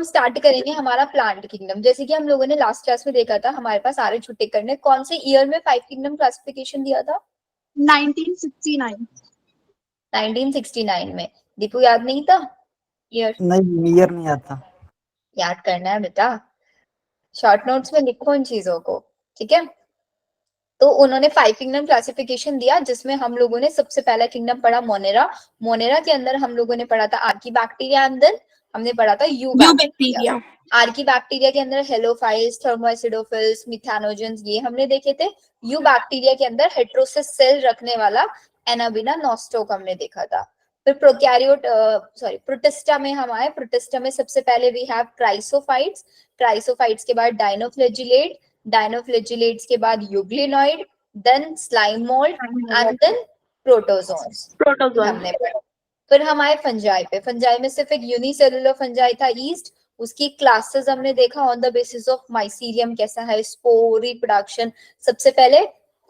Start करेंगे हमारा plant kingdom. जैसे कि हम लोगों ने लास्ट क्लास में देखा था, हमारे पास आर्य छुट्टेकर ने कौन से ईयर में 5 किंगडम क्लासिफिकेशन दिया था? 1969। 1969 में। दीपू याद नहीं था ईयर? नहीं, ईयर नहीं आता। याद करना है बेटा, शॉर्ट नोट्स में लिखो इन चीजों को, ठीक है। तो उन्होंने 5 किंगडम क्लासिफिकेशन दिया, जिसमें हम लोगों ने सबसे पहला किंगडम पढ़ा मोनेरा। मोनेरा के अंदर हम लोगों ने पढ़ा था आर्कीबैक्टीरिया, अंदर हमने पढ़ा था यू बैक्टीरिया। आर्कीबैक्टीरिया के अंदर हेलोफाइल्स, थर्मोएसिडोफिल्स, मिथानोजेंस, ये हमने देखे थे। यू बैक्टीरिया के अंदर हेट्रोसिस सेल रखने वाला एनाबिना नॉस्टोक हमने देखा था। फिर प्रोकैरियोट प्रोटिस्टा में हम आए। प्रोटिस्टा में सबसे पहले वी हैव क्राइसोफाइट्स। क्राइसोफाइट्स के बाद डायनोफ्लेजिलेट, डायनोफ्लेजिलेट्स के बाद euglenoid, then slime mould and then protozoans हमने पढ़ा। फिर हम आए फंजाई पे। फंजाई में सिर्फ एक यूनिसेलुलर फंजाई था ईस्ट, उसकी क्लासेस हमने देखा on the basis of mycelium कैसा है, स्पोर रिप्रोडक्शन। सबसे पहले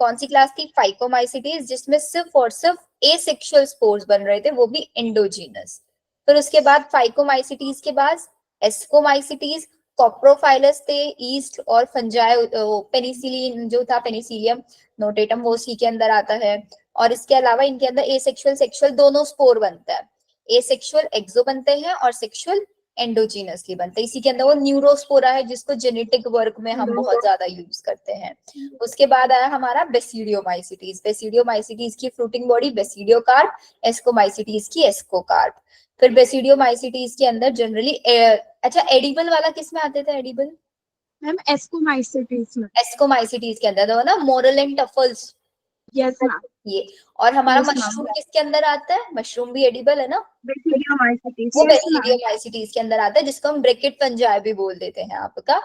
कौन सी क्लास थी? फाइकोमाइसिटीज, जिसमें सिर्फ और सिर्फ एसेक्सुअल स्पोर्स बन रहे थे, वो भी एंडोजीनस। फिर उसके बाद फाइकोमाइसिटीज के बाद एस्कोमाइसिटीज, कॉप्रोफाइलस थे ईस्ट, और फंजाई पेनिसिलिन जो था, पेनिसिलियम नोटेटम, वो उसी के अंदर आता है। और इसके अलावा इनके अंदर एसेक्सुअल सेक्सुअल दोनों स्पोर बनता है। एसेक्सुअल एक्सो बनते हैं और सेक्सुअल एंडोजीनसली बनते हैं। इसी के अंदर वो न्यूरोस्पोरा है, जिसको जेनेटिक वर्क में हम बहुत ज्यादा यूज करते हैं। उसके बाद आया हमारा बेसिडियोमाइसिटीज। बेसिडियोमाइसिटीज की फ्रूटिंग बॉडी बेसिडियोकार्प, एस्कोमाइसिटीज की एस्कोकार्प। फिर बेसिडियोमाइसिटीज के अंदर जनरली अच्छा एडिबल वाला किस में आते थे? एडिबल मैम एस्कोमाइसिटीज में। एस्कोमाइसिटीज के अंदर था ना, morel and truffles. Yes ma'am. ये और हमारा Yes, ma'am. मशरूम किसके अंदर आता है? मशरूम भी एडिबल है ना, बेसिडियोमाइसिटीज। वो Yes, ma'am. बेसिडियोमाइसिटीज के अंदर आता है, जिसको हम ब्रैकेट फंजाई भी बोल देते हैं आपका।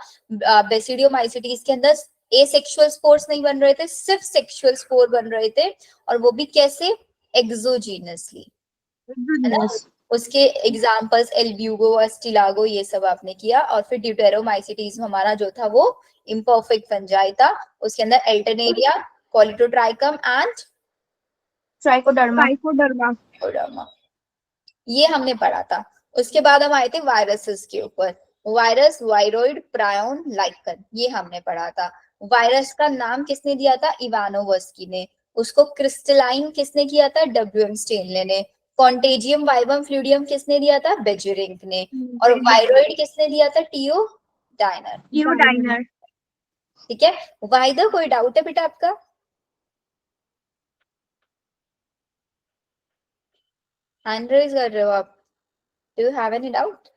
बेसिडियोमाइसिटीज के अंदर एसेक्सुअल स्पोर्स नहीं बन रहे थे, सिर्फ सेक्सुअल स्पोर बन रहे थे, और वो भी कैसे? एक्सोजीनसली, है ना। उसके एग्जाम्पल्स एल्ब्यूगो, एस्टिलागो, ये सब आपने किया। और फिर ड्यूटेरोमाइसिटीज हमारा जो था वो इम्परफेक्ट फंजाई था। उसके अंदर एल्टरनेरिया, कॉलिटोट्राइकम एंड ट्राइकोडर्मा, ये हमने पढ़ा था। उसके बाद हम आए थे वायरसेस के ऊपर। वायरस, वायरोइड, प्रायोन, लाइकन, ये हमने पढ़ा था। वायरस का नाम किसने दिया था? इवानोवस्की ने। उसको क्रिस्टलाइन किसने किया था? डब्ल्यू एम स्टेनले ने। कॉन्टेजियम वाइवम फ्लूइडियम किसने दिया था? बेजरिंक ने। और वायरोइड किसने दिया था? T O Diener. ठीक है, वाइदर कोई डाउट है बेटा आपका? हैंड रेज कर रहे हो आप? Do you have any doubt?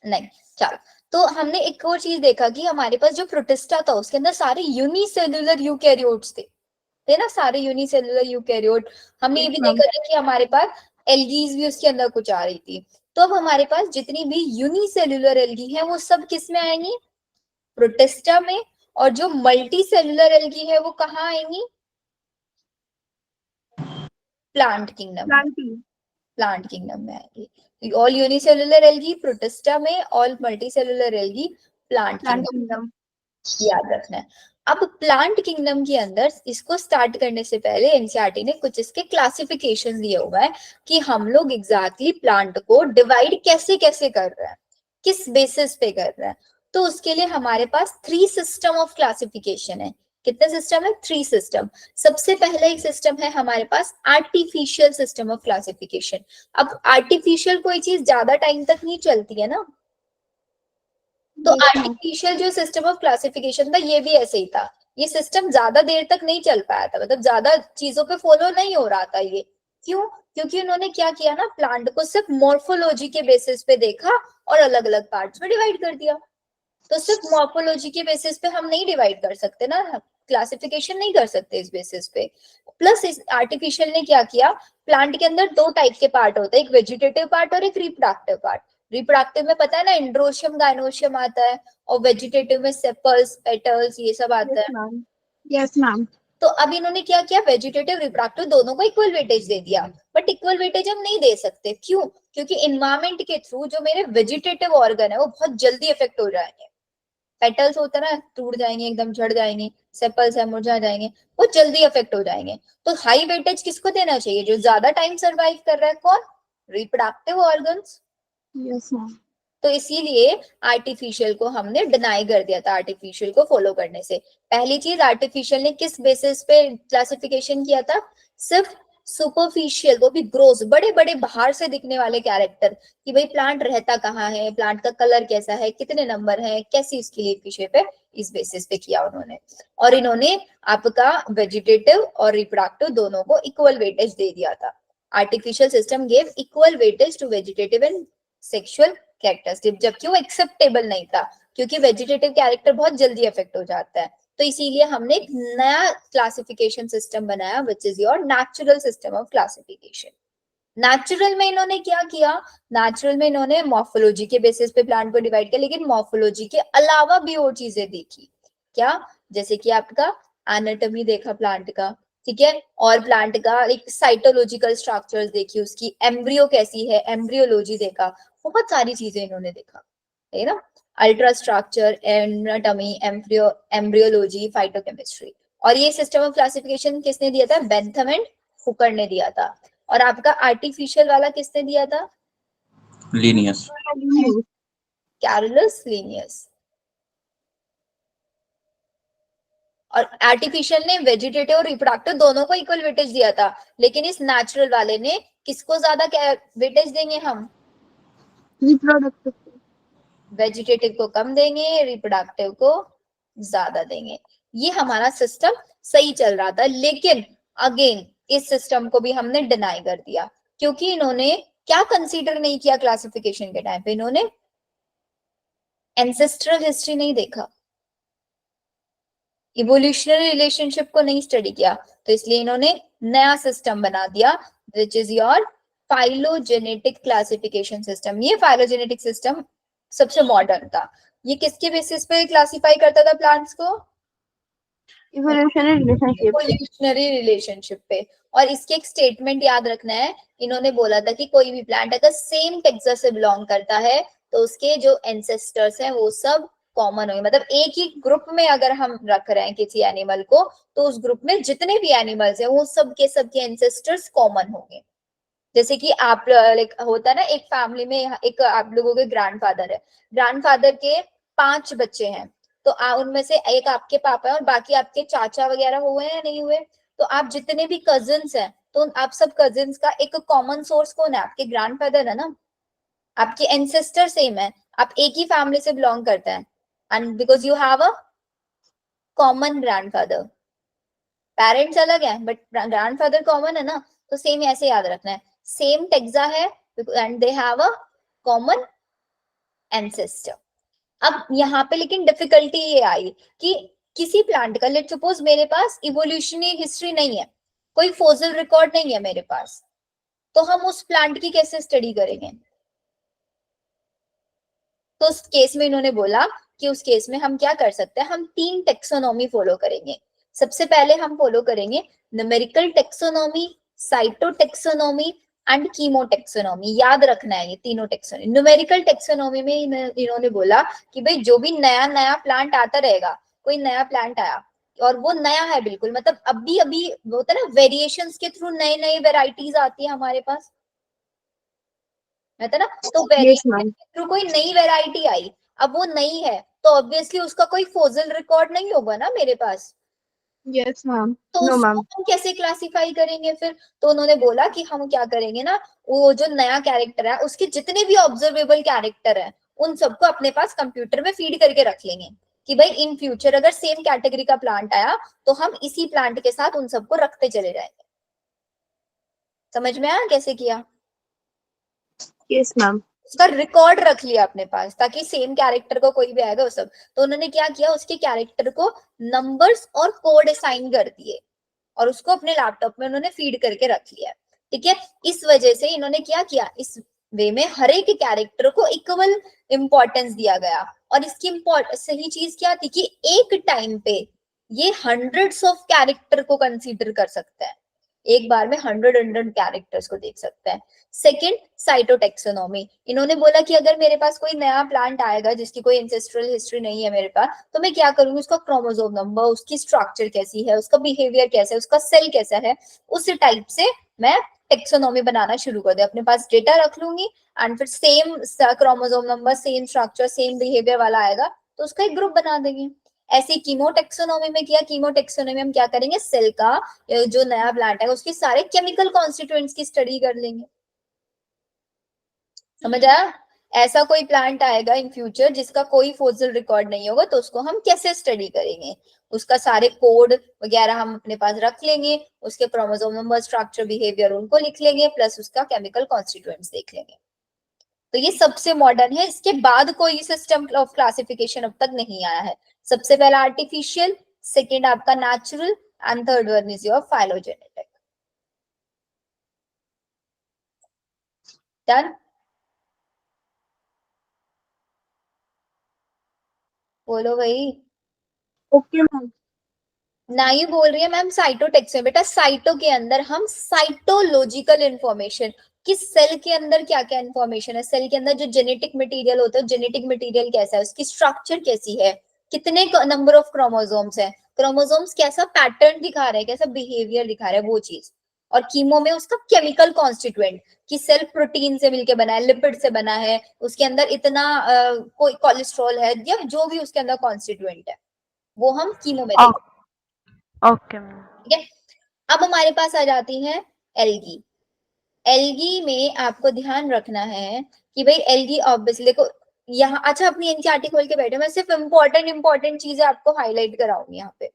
नहीं, चलो। तो हमने एक और चीज देखा कि हमारे पास जो प्रोटिस्टा था उसके अंदर सारे यूनिसेलुलर यूकैरियोट्स थे ना, सारे यूनिसेलुलर यूकैरियोट। हमने ये भी देखा था कि हमारे पास एल्गीज भी उसके अंदर कुछ आ रही थी। तो अब हमारे पास जितनी भी यूनिसेलुलर एल्गी है वो सब किस में आएंगी? प्रोटिस्टा में। और जो मल्टी सेलुलर एल्गी है वो कहाँ आएंगी? प्लांट किंगडम में। प्लांट किंगडम में आएगी। ऑल यूनिसेलुलर एल्गी प्रोटिस्टा में, all multicellular algae plant kingdom, याद रखना है। अब प्लांट किंगडम के अंदर इसको स्टार्ट करने से पहले एनसीईआरटी ने कुछ इसके क्लासिफिकेशन दिए हुआ है कि हम लोग एग्जैक्टली प्लांट को डिवाइड कैसे कैसे कर रहे हैं, किस बेसिस पे कर रहे हैं। तो उसके लिए हमारे पास 3 सिस्टम ऑफ क्लासिफिकेशन है। कितने सिस्टम है? 3 सिस्टम। सबसे पहला एक सिस्टम है हमारे पास आर्टिफिशियल सिस्टम ऑफ क्लासिफिकेशन। अब आर्टिफिशियल कोई चीज ज्यादा टाइम तक नहीं चलती है ना, तो आर्टिफिशियल जो सिस्टम ऑफ क्लासिफिकेशन था ये भी ऐसे ही था। ये सिस्टम ज्यादा देर तक नहीं चल पाया था, मतलब ज्यादा चीजों पे फॉलो नहीं हो रहा था ये। क्यों? क्योंकि उन्होंने क्या किया ना, प्लांट को सिर्फ मॉर्फोलॉजी के बेसिस पे देखा और अलग अलग पार्ट्स में डिवाइड कर दिया। तो सिर्फ मॉर्फोलॉजी के बेसिस पे हम नहीं डिवाइड कर सकते ना, क्लासिफिकेशन नहीं कर सकते इस बेसिस पे। प्लस इस आर्टिफिशियल ने क्या किया, प्लांट के अंदर 2 टाइप के पार्ट होते हैं, एक वेजिटेटिव पार्ट और एक रिप्रोडक्टिव पार्ट। रिप्रोडक्टिव में पता है ना, एंड्रोशियम गायनोशियम आता है, और वेजिटेटिव में सेपल्स, पेटल्स, ये सब आता है। Yes ma'am. तो अब इन्होंने क्या किया, वेजिटेटिव रिप्रोडक्टिव दोनों को इक्वल वेटेज दे दिया। बट इक्वल वेटेज हम नहीं दे सकते, क्यों? क्योंकि इन्वायरमेंट के थ्रू जो मेरे वेजिटेटिव ऑर्गन है वो बहुत जल्दी इफेक्ट हो जाएंगे। पेटल्स होता है ना, टूट जाएंगे, एकदम झड़ जाएंगे, सेपल्स है मुरझा जाएंगे, वो जल्दी अफेक्ट हो जाएंगे। तो हाई वेटेज किसको देना चाहिए? जो ज्यादा टाइम सर्वाइव कर रहा है। कौन? Reproductive organs. Yes, ma'am. तो इसीलिए आर्टिफिशियल को हमने डिनाई कर दिया था आर्टिफिशियल को फॉलो करने से। पहली चीज, आर्टिफिशियल ने किस बेसिस पे क्लासिफिकेशन किया था? सिर्फ सुपरफिशियल, वो भी ग्रोस, बड़े बड़े बाहर से दिखने वाले कैरेक्टर, कि भाई प्लांट रहता कहाँ है, प्लांट का कलर कैसा है, कितने नंबर है, कैसी उसकी लीफ की शेप है, इस बेसिस पे किया उन्होंने। और इन्होंने आपका वेजिटेटिव और रिप्रोडक्टिव दोनों को इक्वल वेटेज दे दिया था। Artificial system gave equal weightage to vegetative and sexual characteristic, जबकि वो एक्सेप्टेबल नहीं था, क्योंकि वेजिटेटिव कैरेक्टर बहुत जल्दी इफेक्ट हो जाता है। तो इसीलिए हमने एक नया क्लासिफिकेशन सिस्टम बनाया, which is your natural system of classification. Natural में इन्होंने क्या किया? नेचुरल में इन्होंने मॉर्फोलॉजी के बेसिस पे प्लांट को डिवाइड किया, लेकिन मॉर्फोलॉजी के अलावा भी और चीजें देखी। क्या? जैसे कि आपका एनाटॉमी देखा प्लांट का, ठीक है, और प्लांट का एक साइटोलॉजिकल स्ट्रक्चर्स देखी, उसकी एम्ब्रियो कैसी है, एम्ब्रियोलॉजी देखा, बहुत सारी चीजें इन्होंने देखा, है ना। Ultra structure, anatomy, embryology, phytochemistry. और ये सिस्टम ऑफ क्लासिफिकेशन किसने दिया था? बेंथम एंड हुकर ने दिया था। और आपका आर्टिफिशियल वाला किसने दिया था? लीनियस। Carolus Linnaeus. और आर्टिफिशियल ने वेजिटेटिव और रिप्रोडक्टिव दोनों को इक्वल वेटेज दिया था, लेकिन इस नेचुरल वाले ने किसको ज्यादा वेटेज देंगे हम? Reproductive. वेजिटेटिव को कम देंगे, रिप्रोडक्टिव को ज्यादा देंगे। ये हमारा सिस्टम सही चल रहा था, लेकिन अगेन इस सिस्टम को भी हमने डिनाई कर दिया, क्योंकि इन्होंने क्या कंसीडर नहीं किया क्लासिफिकेशन के टाइम पे? इन्होंने एंसेस्ट्रल हिस्ट्री नहीं देखा, इवोल्यूशनरी रिलेशनशिप को नहीं स्टडी किया, तो इसलिए इन्होंने नया सिस्टम बना दिया, which is your phylogenetic classification system. ये फाइलोजेनेटिक सिस्टम सबसे मॉडर्न था। ये किसके बेसिस पे क्लासिफाई करता था प्लांट्स को? Evolutionary relationship. इवोल्यूशनरी रिलेशनशिप पे। और इसके एक स्टेटमेंट याद रखना है, इन्होंने बोला था कि कोई भी प्लांट अगर सेम टेक्सा से बिलोंग करता है तो उसके जो एंसेस्टर्स हैं वो सब कॉमन होंगे। मतलब एक ही ग्रुप में अगर हम रख रहे हैं किसी एनिमल को, तो उस ग्रुप में जितने भी एनिमल्स हैं वो सबके एंसेस्टर्स कॉमन होंगे। जैसे कि आप लाइक होता है ना, एक फैमिली में एक आप लोगों के ग्रैंडफादर है, ग्रैंडफादर के 5 बच्चे हैं, तो उनमें से एक आपके पापा है और बाकी आपके चाचा वगैरह हुए हैं नहीं हुए, तो आप जितने भी कजिन्स हैं, तो आप सब कजिन्स का एक कॉमन सोर्स कौन है? आपके ग्रैंडफादर है ना, आपके एंसेस्टर सेम है, आप एक ही फैमिली से बिलोंग करते हैं, and because you have a common grandfather. Parents अलग है बट ग्रैंडफादर कॉमन है ना, तो सेम ऐसे याद रखना है, सेम टेक्सा है and they have a common ancestor. अब यहाँ पे लेकिन डिफिकल्टी ये आई कि किसी प्लांट का, लेट सपोज मेरे पास इवोल्यूशनरी हिस्ट्री नहीं है, कोई फॉसिल रिकॉर्ड नहीं है मेरे पास, तो हम उस प्लांट की कैसे स्टडी करेंगे? तो उस केस में इन्होंने बोला कि उस केस में हम क्या कर सकते हैं, हम 3 टेक्सोनॉमी फॉलो करेंगे। सबसे पहले हम फॉलो करेंगे न्यूमेरिकल टेक्सोनॉमी, साइटोटेक्सोनॉमी एंड कीमोटेक्सोनॉमी। याद रखना है ये तीनों टेक्सोनॉमी। न्यूमेरिकल टेक्सोनॉमी में इन्होंने बोला कि भाई जो भी नया नया प्लांट आता रहेगा, कोई नया प्लांट आया और वो नया है बिल्कुल, मतलब अभी अभी होता है ना, वेरिएशंस के थ्रू नए नए वेराइटीज आती है हमारे पास, है ना। तो Yes, वेरिएशन ma'am. के थ्रू कोई नई वेराइटी आई, अब वो नई है तो ऑब्वियसली उसका कोई फॉसिल रिकॉर्ड नहीं होगा ना मेरे पास, Yes, ma'am. तो No, उसको ma'am. हम कैसे क्लासिफाई करेंगे फिर? तो उन्होंने बोला कि हम क्या करेंगे ना, वो जो नया कैरेक्टर है उसके जितने भी ऑब्जर्वेबल कैरेक्टर है उन सबको अपने पास कंप्यूटर में फीड करके रख लेंगे, कि भाई इन फ्यूचर अगर सेम कैटेगरी का प्लांट आया तो हम इसी प्लांट के साथ उन सबको रखते चले जाएंगे। समझ में आया कैसे किया? Yes, ma'am. उसका रिकॉर्ड रख लिया अपने पास, ताकि सेम कैरेक्टर को कोई भी आएगा वो सब, तो उन्होंने क्या किया, उसके कैरेक्टर को नंबर्स और कोड असाइन कर दिए और उसको अपने लैपटॉप में उन्होंने फीड करके रख लिया। ठीक है, इस वजह से इन्होंने क्या किया, इस वे में हर एक कैरेक्टर को इक्वल इंपॉर्टेंस दिया गया। और इसकी सही चीज क्या थी कि एक टाइम पे ये हंड्रेड्स ऑफ कैरेक्टर को कंसीडर कर सकता है, एक बार में 100 कैरेक्टर्स को देख सकता है। Second, cytotaxonomy. इन्होंने बोला कि अगर मेरे पास कोई नया प्लांट आएगा जिसकी कोई एंसेस्ट्रल हिस्ट्री नहीं है मेरे पास, तो मैं क्या करूंगी, उसका क्रोमोसोम नंबर, उसकी स्ट्रक्चर कैसी है, उसका बिहेवियर कैसा है, उसका सेल कैसा है, उस टाइप से मैं टेक्सोनॉमी बनाना शुरू कर दे, अपने पास डेटा रख लूंगी एंड फिर same chromosome number, same structure, same behaviour वाला आएगा तो उसका एक ग्रुप बना देंगे। ऐसे कीमोटेक्सोनॉमी में किया, कीमोटेक्सोनॉमी में हम क्या करेंगे, सेल का जो नया प्लांट है उसके सारे केमिकल कॉन्स्टिट्यूएंट्स की स्टडी कर लेंगे। समझ आया? ऐसा कोई प्लांट आएगा इन फ्यूचर जिसका कोई फॉसिल रिकॉर्ड नहीं होगा तो उसको हम कैसे स्टडी करेंगे, उसका सारे कोड वगैरह हम अपने पास रख लेंगे, उसके क्रोमोसोम नंबर, स्ट्रक्चर, बिहेवियर उनको लिख लेंगे, प्लस उसका केमिकल कॉन्स्टिट्यूएंट्स देख लेंगे। तो ये सबसे मॉडर्न है, इसके बाद कोई सिस्टम ऑफ क्लासिफिकेशन अब तक नहीं आया है। सबसे पहला आर्टिफिशियल, सेकेंड आपका natural and third one is your phylogenetic. Done? बोलो भाई। Okay ma'am. ना ही बोल रही है मैम साइटोटेक्स में, बेटा साइटो के अंदर हम साइटोलॉजिकल इंफॉर्मेशन, किस सेल के अंदर क्या क्या इंफॉर्मेशन है, सेल के अंदर जो जेनेटिक मटेरियल होता है, जेनेटिक मटेरियल कैसा है, उसकी स्ट्रक्चर कैसी है, कितने नंबर ऑफ क्रोमोसोम्स है, क्रोमोसोम्स कैसा पैटर्न दिखा रहे हैं, कैसा बिहेवियर दिखा रहा है, वो चीज। और कीमो में उसका केमिकल कॉन्स्टिट्यूएंट, कि सेल प्रोटीन से मिलके बना है, लिपिड से बना है, उसके अंदर इतना कोई कोलेस्ट्रॉल है, या जो भी उसके अंदर कॉन्स्टिट्यूएंट है वो हम कीमो में देखें। Okay ma'am. ठीक है, अब हमारे पास आ जाती है एल्गी। एल्गी में आपको ध्यान रखना है कि भाई एल्गी ऑब्वियसली देखो यहाँ, अच्छा अपनी एनसीईआरटी खोल के बैठे, मैं सिर्फ इंपॉर्टेंट चीजें आपको हाईलाइट कराऊंगी यहाँ पे,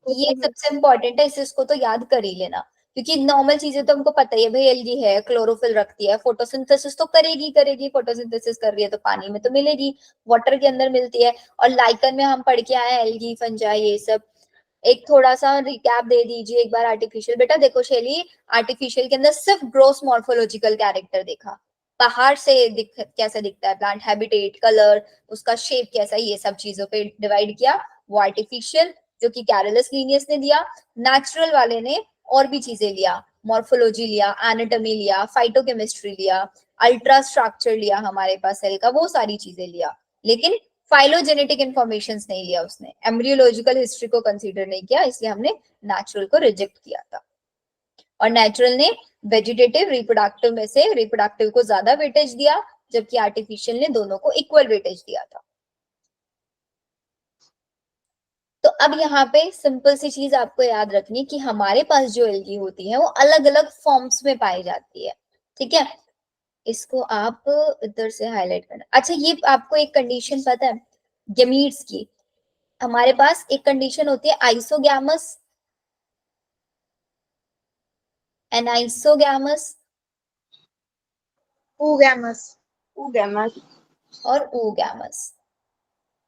ये सबसे इंपॉर्टेंट है, इसको तो याद कर ही लेना, क्योंकि नॉर्मल चीजें तो हमको पता ही है भाई, एल्गी है, क्लोरोफिल रखती है, फोटोसिंथेसिस तो करेगी, फोटोसिंथेसिस कर रही है तो पानी में तो मिलेगी, वाटर के अंदर मिलती है, और लाइकन में हम पढ़ के आए हैं एल्गी, फंजाई, ये सब। एक थोड़ा सा रिकैप दे दीजिए एक बार आर्टिफिशियल। बेटा देखो शैली, आर्टिफिशियल के अंदर सिर्फ ग्रोस मॉर्फोलॉजिकल कैरेक्टर देखा, बाहर से कैसा दिखता है प्लांट, हैबिटेट, कलर, उसका शेप कैसा, ये सब चीजों पे डिवाइड किया, वो आर्टिफिशियल जो कि कैरोलस लीनियस ने दिया। नेचुरल वाले ने और भी चीजें लिया, मॉर्फोलॉजी लिया, एनाटॉमी लिया, फाइटोकेमिस्ट्री लिया, अल्ट्रा स्ट्रक्चर लिया हमारे पास सेल का, वो सारी चीजें लिया, लेकिन फाइलोजेनेटिक इंफॉर्मेशन नहीं लिया उसने, एम्ब्रियोलॉजिकल हिस्ट्री को कंसीडर नहीं किया, इसलिए हमने नेचुरल को रिजेक्ट किया था। और नेचुरल ने वेजिटेटिव, रिप्रोडक्टिव में से रिप्रोडक्टिव को ज्यादा वेटेज दिया, जबकि आर्टिफिशियल ने दोनों को इक्वल वेटेज दिया था। तो अब यहाँ पे सिंपल सी चीज आपको याद रखनी कि हमारे पास जो एल्गी होती है वो अलग अलग फॉर्म्स में पाई जाती है। ठीक है, इसको आप इधर से हाईलाइट करना। अच्छा ये आपको एक कंडीशन पता है गैमीट्स की, हमारे पास एक कंडीशन होती है आइसोगैमस, एनाइसोगैमस oogamous और oogamous।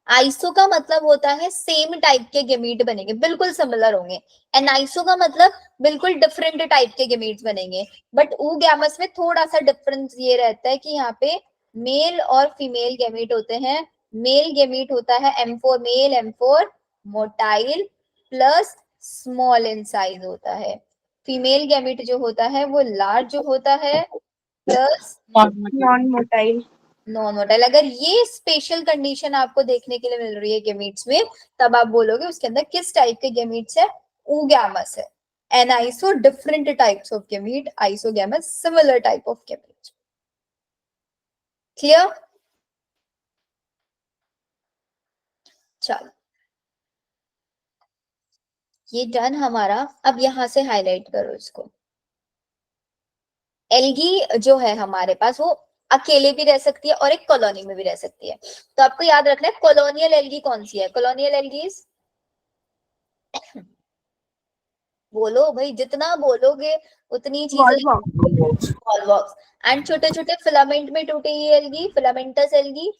आइसो का मतलब होता है सेम टाइप के गेमीट बनेंगे, बिल्कुल सिमिलर होंगे, एनाइसो का मतलब बिल्कुल डिफरेंट टाइप के गेमीट्स बनेंगे। बट oogamous में थोड़ा सा डिफरेंस ये रहता है कि यहाँ पे मेल और फीमेल गेमीट होते हैं। मेल गेमीट होता है M4 male, M4 motile plus small in size होता है। फीमेल गेमीट जो होता है वो लार्ज होता है plus non motile. Non motile. अगर ये स्पेशल कंडीशन आपको देखने के लिए मिल रही है गेमीट्स में, तब आप बोलोगे उसके अंदर किस टाइप के गेमीट्स है, oogamous है। Aniso different types of gamete, isogamous similar type of gamete. Clear? चलो ये डन हमारा। अब यहां से हाईलाइट करो इसको। एल्गी जो है हमारे पास वो अकेले भी रह सकती है और एक कॉलोनी में भी रह सकती है। तो आपको याद रखना है कॉलोनियल एल्गी कौन सी है, कॉलोनियल एल्गीज बोलो भाई, जितना बोलोगे उतनी चीजें। वॉल्वॉक्स एंड छोटे छोटे फिलामेंट में टूटे ये algae, filamentous algae,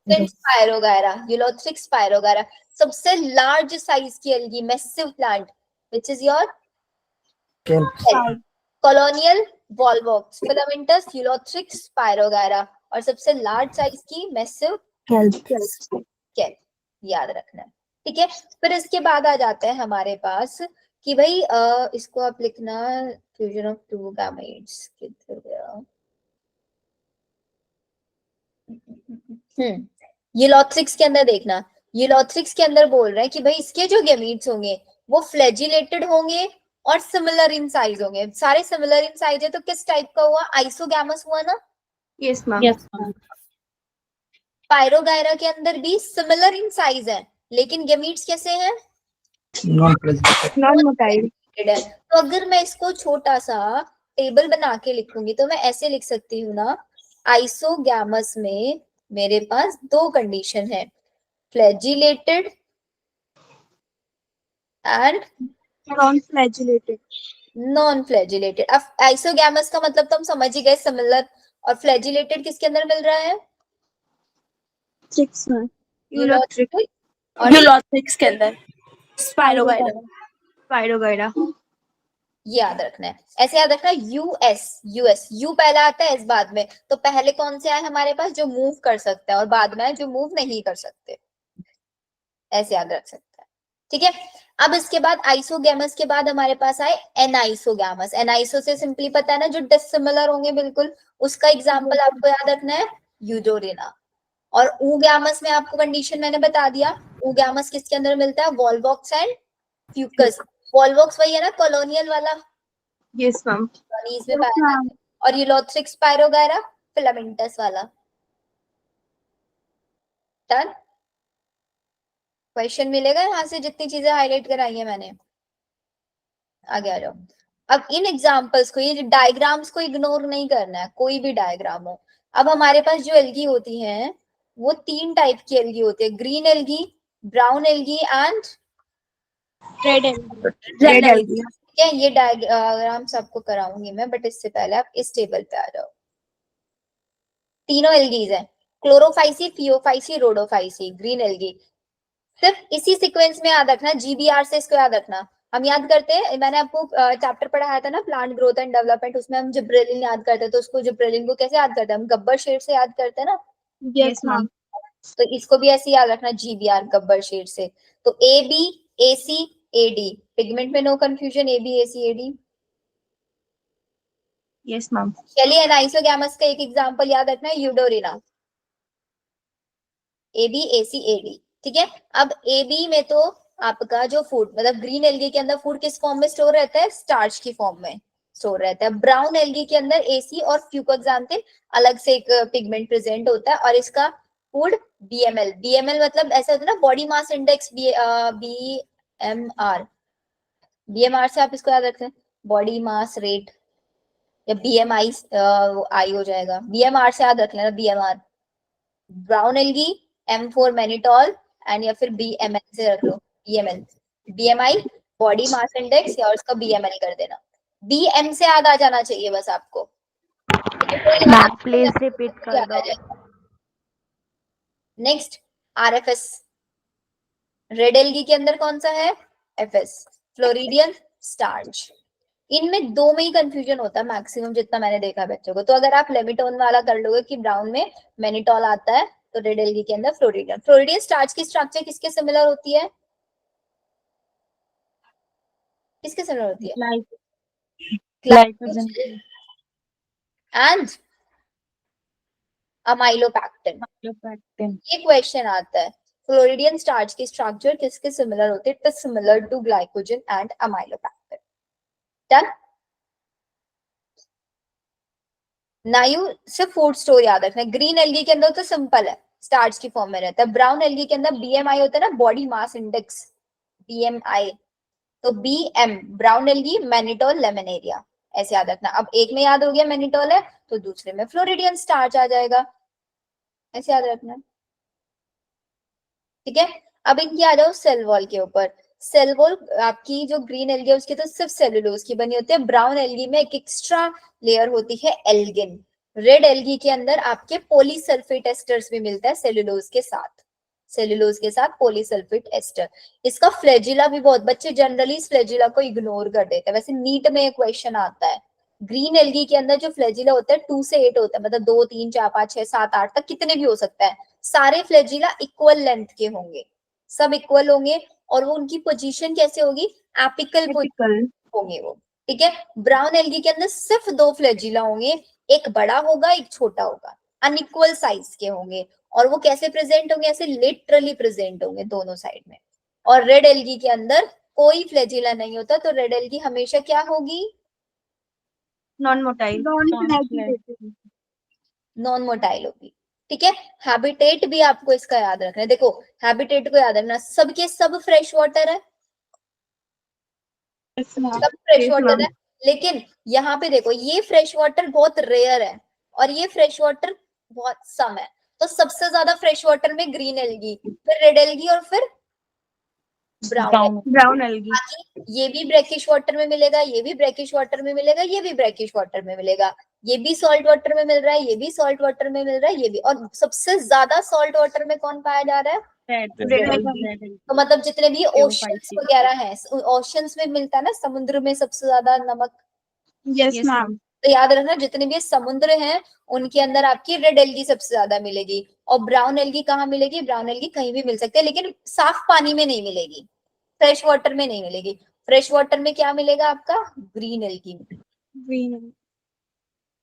spirogyra, Ulothrix spirogyra. सबसे लार्ज साइज की algae massive plant which is your colonial, Volvox, filamentous, Ulothrix spirogyra, और सबसे लार्ज साइज की मैसिव कैल्प। याद रखना है, ठीक है। फिर इसके बाद आ जाता है हमारे पास कि भाई इसको आप लिखना फ्यूजन ऑफ टू गैमेट्स, किधर गया, यूलोथ्रिक्स के अंदर देखना। यूलोथ्रिक्स के अंदर बोल रहे हैं कि भाई इसके जो गैमेट्स होंगे वो फ्लैजिलेटेड होंगे और सिमिलर इन साइज होंगे, सारे सिमिलर इन साइज है तो किस टाइप का हुआ, आइसोगैमस हुआ ना। Yes, ma'am. Yes, ma'am. पायरोगायरा के अंदर भी सिमिलर इन साइज है, लेकिन गेमीट्स कैसे हैं, Non-present. Non-motile. है। तो अगर मैं इसको छोटा सा टेबल बना के लिखूंगी तो मैं ऐसे लिख सकती हूँ ना, आइसोगैमस में मेरे पास दो कंडीशन है, flagellated and Non-flagellated. Non flagellated. अब आइसोगैमस का मतलब तो हम समझ ही गए, सिमिलर, और फ्लैजिलेटेड किसके अंदर मिल रहा है, Tricks, ma'am. यूलोथ्रिक और यूलोथ्रिक्स के अंदर स्पाइरोगाइरा। Spirogyra. याद रखना है, ऐसे याद रखना, यूएस यू पहला आता है, एस बाद में, तो पहले कौन से आए हमारे पास, जो मूव कर सकते हैं, और बाद में आए जो मूव नहीं कर सकते, ऐसे याद रख सकते हैं, ठीक है। अब इसके बाद आइसोगैमस के बाद हमारे पास आए एनाइसोगैमस। एनाइसो से सिंपली पता है ना, जो डिसिमिलर होंगे बिल्कुल, उसका एग्जांपल आपको याद रखना है, यूडोरिना। और ऊगैमस में आपको कंडीशन मैंने बता दिया, ऊगैमस किसके अंदर मिलता है, वॉल्वॉक्स एंड फ्यूकस। वॉल्वॉक्स वही है ना, कॉलोनियल वाला, Yes, ma'am. कॉलोनीज में पाया जाता है, और यूलोथ्रिक्स पायरोगायरा फिलामेंटस वाला। डन, क्वेश्चन मिलेगा यहाँ से जितनी चीजें हाईलाइट कराई है मैंने, आगे आ जाओ। अब इन एग्जांपल्स को, ये डायग्राम्स को इग्नोर नहीं करना है, कोई भी डायग्राम हो। अब हमारे पास जो एल्गी होती हैं वो तीन टाइप की एल्गी होती है, green algae, brown algae and Red algae. Red algae. ठीक है, ये डायग्राम सबको कराऊंगी मैं, बट इससे पहले आप इस टेबल पे आ जाओ। तीनों एल्गीज है, Chlorophyceae, Phaeophyceae, Rhodophyceae, green algae. सिर्फ इसी सीक्वेंस में याद रखना, जीबीआर से इसको याद रखना। हम याद करते हैं, मैंने आपको चैप्टर पढ़ाया था ना, प्लांट ग्रोथ एंड डेवलपमेंट, उसमें हम जिब्रेलिन याद करते हैं, तो उसको जिब्रेलिन को कैसे याद करते हैं, हम गब्बर शेड से याद करते हैं ना। Yes, ma'am. तो इसको भी ऐसे याद रखना, जीबीआर गब्बर शेड से। तो A B A C A D, pigment में no confusion, A B A C A D. Yes, ma'am. चलिए एनाइसोगैमस का एक एग्जांपल याद रखना है, Eudorina, A B A C A D. ठीक है, अब ए बी में तो आपका जो फूड, मतलब ग्रीन एल्गी के अंदर फूड किस फॉर्म में स्टोर रहता है, स्टार्च की फॉर्म में स्टोर रहता है। ब्राउन एल्गी के अंदर एसी और फ्यूकोक्सांथिन अलग से एक पिगमेंट प्रेजेंट होता है, और इसका फूड बीएमएल। बीएमएल मतलब ऐसा होता है ना, body mass index, BMR. BMR से आप इसको याद रखते हैं, बॉडी मास रेट, या बीएमआई आई हो जाएगा, बीएमआर से याद रख लेना, BMR. Brown algae M4 mannitol and, या फिर BML से रख लो, BML। BMI body mass index, या उसका BML कर देना। BM से याद आ जाना चाहिए बस आपको, मैम प्लीज रिपीट कर दो। नेक्स्ट RFS, रेड एल्गी के अंदर कौन सा है, FS, फ्लोरिडियन स्टार्च। इनमें दो में ही कंफ्यूजन होता है मैक्सिमम, जितना मैंने देखा बच्चों को। तो अगर आप लेमिटोन वाला कर लोगे कि ब्राउन में मैनिटॉल आता है, तो रेड एल्गी के अंदर फ्लोरिडियन। फ्लोरिडियन स्टार्च की स्ट्रक्चर किसके सिमिलर होती है, किसके सिमिलर होती है, ग्लाइकोजन। And amylopectin. ये क्वेश्चन आता है, फ्लोरिडियन स्टार्च की स्ट्रक्चर किसके सिमिलर होती है, it is similar to glycogen and amylopectin. Done. नायू से फूड स्टोर याद रखना, ग्रीन एल्गी के अंदर तो सिंपल है, स्टार्च की फॉर्म में रहता है। ब्राउन एल्गी के अंदर BMI होता है ना, बॉडी मास इंडेक्स, BMI। तो BM ब्राउन एल्गी, मैनिटोल, लेमनेरिया, ऐसे याद रखना। अब एक में याद हो गया मैनिटोल है, तो दूसरे में फ्लोरिडियन स्टार्च आ जाएगा, ऐसे याद रखना। ठीक है, अब इनकी आ जाओ सेल वॉल के ऊपर। सेल वॉल आपकी जो ग्रीन एल्गी है उसकी तो सिर्फ सेलुलोज की बनी होती है, ब्राउन एल्गी में एक एक्स्ट्रा लेयर होती है एल्गिन। रेड एल्गी के अंदर आपके पॉलीसल्फेट एस्टर्स भी मिलता है सेलुलोज के साथ, सेलुलोज के साथ पॉलीसल्फेट एस्टर। इसका फ्लैजिला भी बहुत, बच्चे जनरली इस फ्लैजिला को इग्नोर कर देते हैं, वैसे नीट में क्वेश्चन आता है। ग्रीन एल्गी के अंदर जो फ्लैजिला होता है 2 से 8 होता है, मतलब 2 3 4 5 6 7 8 तक कितने भी हो सकता है। सारे फ्लैजिला इक्वल लेंथ के होंगे, सब इक्वल होंगे, और वो उनकी पोजीशन कैसे होगी, एपिकल होंगे वो। ठीक है, ब्राउन एल्गी के अंदर सिर्फ 2 फ्लैजिला होंगे, एक बड़ा होगा एक छोटा होगा, अनइक्वल साइज के होंगे, और वो कैसे प्रेजेंट होंगे, ऐसे लिटरली प्रेजेंट होंगे दोनों साइड में। और रेड एल्गी के अंदर कोई फ्लैजिला नहीं होता, तो रेड एल्गी हमेशा क्या होगी? Non motile. नॉन मोटाइल होगी। ठीक है, हैबिटेट भी आपको इसका याद रखना है। देखो हैबिटेट को याद रखना, सबके सब फ्रेश वाटर है, सब फ्रेश वाटर है, लेकिन यहाँ पे देखो ये फ्रेश वाटर बहुत रेयर है और ये फ्रेश वाटर बहुत सम है। तो सबसे ज्यादा फ्रेश वाटर में ग्रीन एल्गी, फिर रेड एल्गी और फिर ब्राउन एल्गी। बाकी ये भी ब्रैकिश वाटर में मिलेगा, ये भी ब्रैकिश वाटर में मिलेगा, ये भी ब्रैकिश वाटर में मिलेगा, ये भी सॉल्ट वाटर में मिल रहा है, ये भी सॉल्ट वाटर में मिल रहा है, ये भी। और सबसे ज्यादा सॉल्ट वाटर में कौन पाया जा रहा है? तो मतलब जितने भी ओशंस वगैरह हैं, ओशंस में मिलता है ना, समुद्र में सबसे ज्यादा नमक। Yes ma'am. तो याद रखना जितने भी समुद्र हैं उनके अंदर आपकी रेड एल्गी सबसे ज्यादा मिलेगी। और ब्राउन एल्गी कहाँ मिलेगी? ब्राउन एल्गी कहीं भी मिल सकती है, लेकिन साफ पानी में नहीं मिलेगी, फ्रेश वाटर में नहीं मिलेगी। फ्रेश वाटर में क्या मिलेगा आपका? Green algae.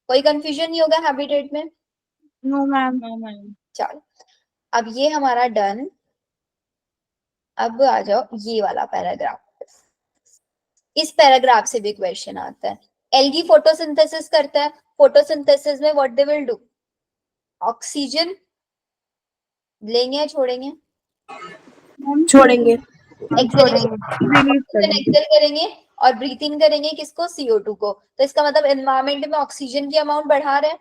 कोई कंफ्यूजन नहीं होगा हैबिटेट में? No ma'am. चलो अब ये हमारा डन। अब आ जाओ ये वाला पैराग्राफ। इस पैराग्राफ से भी क्वेश्चन आता है। एल्गी फोटोसिंथेसिस करता है, फोटोसिंथेसिस में what they will do? Oxygen लेंगे या छोड़ेंगे? छोड़ेंगे। एक्सेल करेंगे और ब्रीथिंग करेंगे किसको? CO2 को। तो इसका मतलब एनवायरमेंट में ऑक्सीजन की अमाउंट बढ़ा रहे हैं।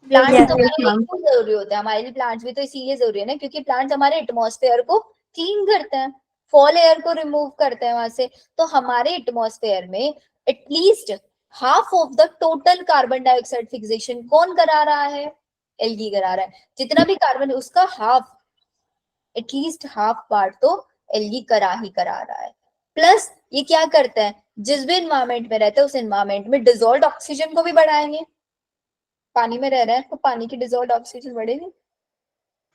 प्लांट्स तो हमारे लिए क्यों जरूरी होते हैं? हमारे लिए प्लांट्स भी तो इसीलिए जरूरी है ना, क्योंकि प्लांट्स हमारे एटमॉस्फेयर को क्लीन करते हैं, फॉल एयर को रिमूव करते हैं वहां से। तो हमारे एटमॉस्फेयर में at least half of the total carbon dioxide fixation कौन करा रहा है? एल्गी करा रहा है। जितना भी कार्बन उसका हाफ, एटलीस्ट हाफ पार्ट तो एल्गी करा ही करा रहा है। प्लस ये क्या करता है? जिस भी एनवायरमेंट में रहता है उस एनवायरमेंट में डिसॉल्व्ड ऑक्सीजन को भी बढ़ाएंगे। पानी में रह रहे हैं तो पानी की डिसॉल्व्ड ऑक्सीजन बढ़ेगी।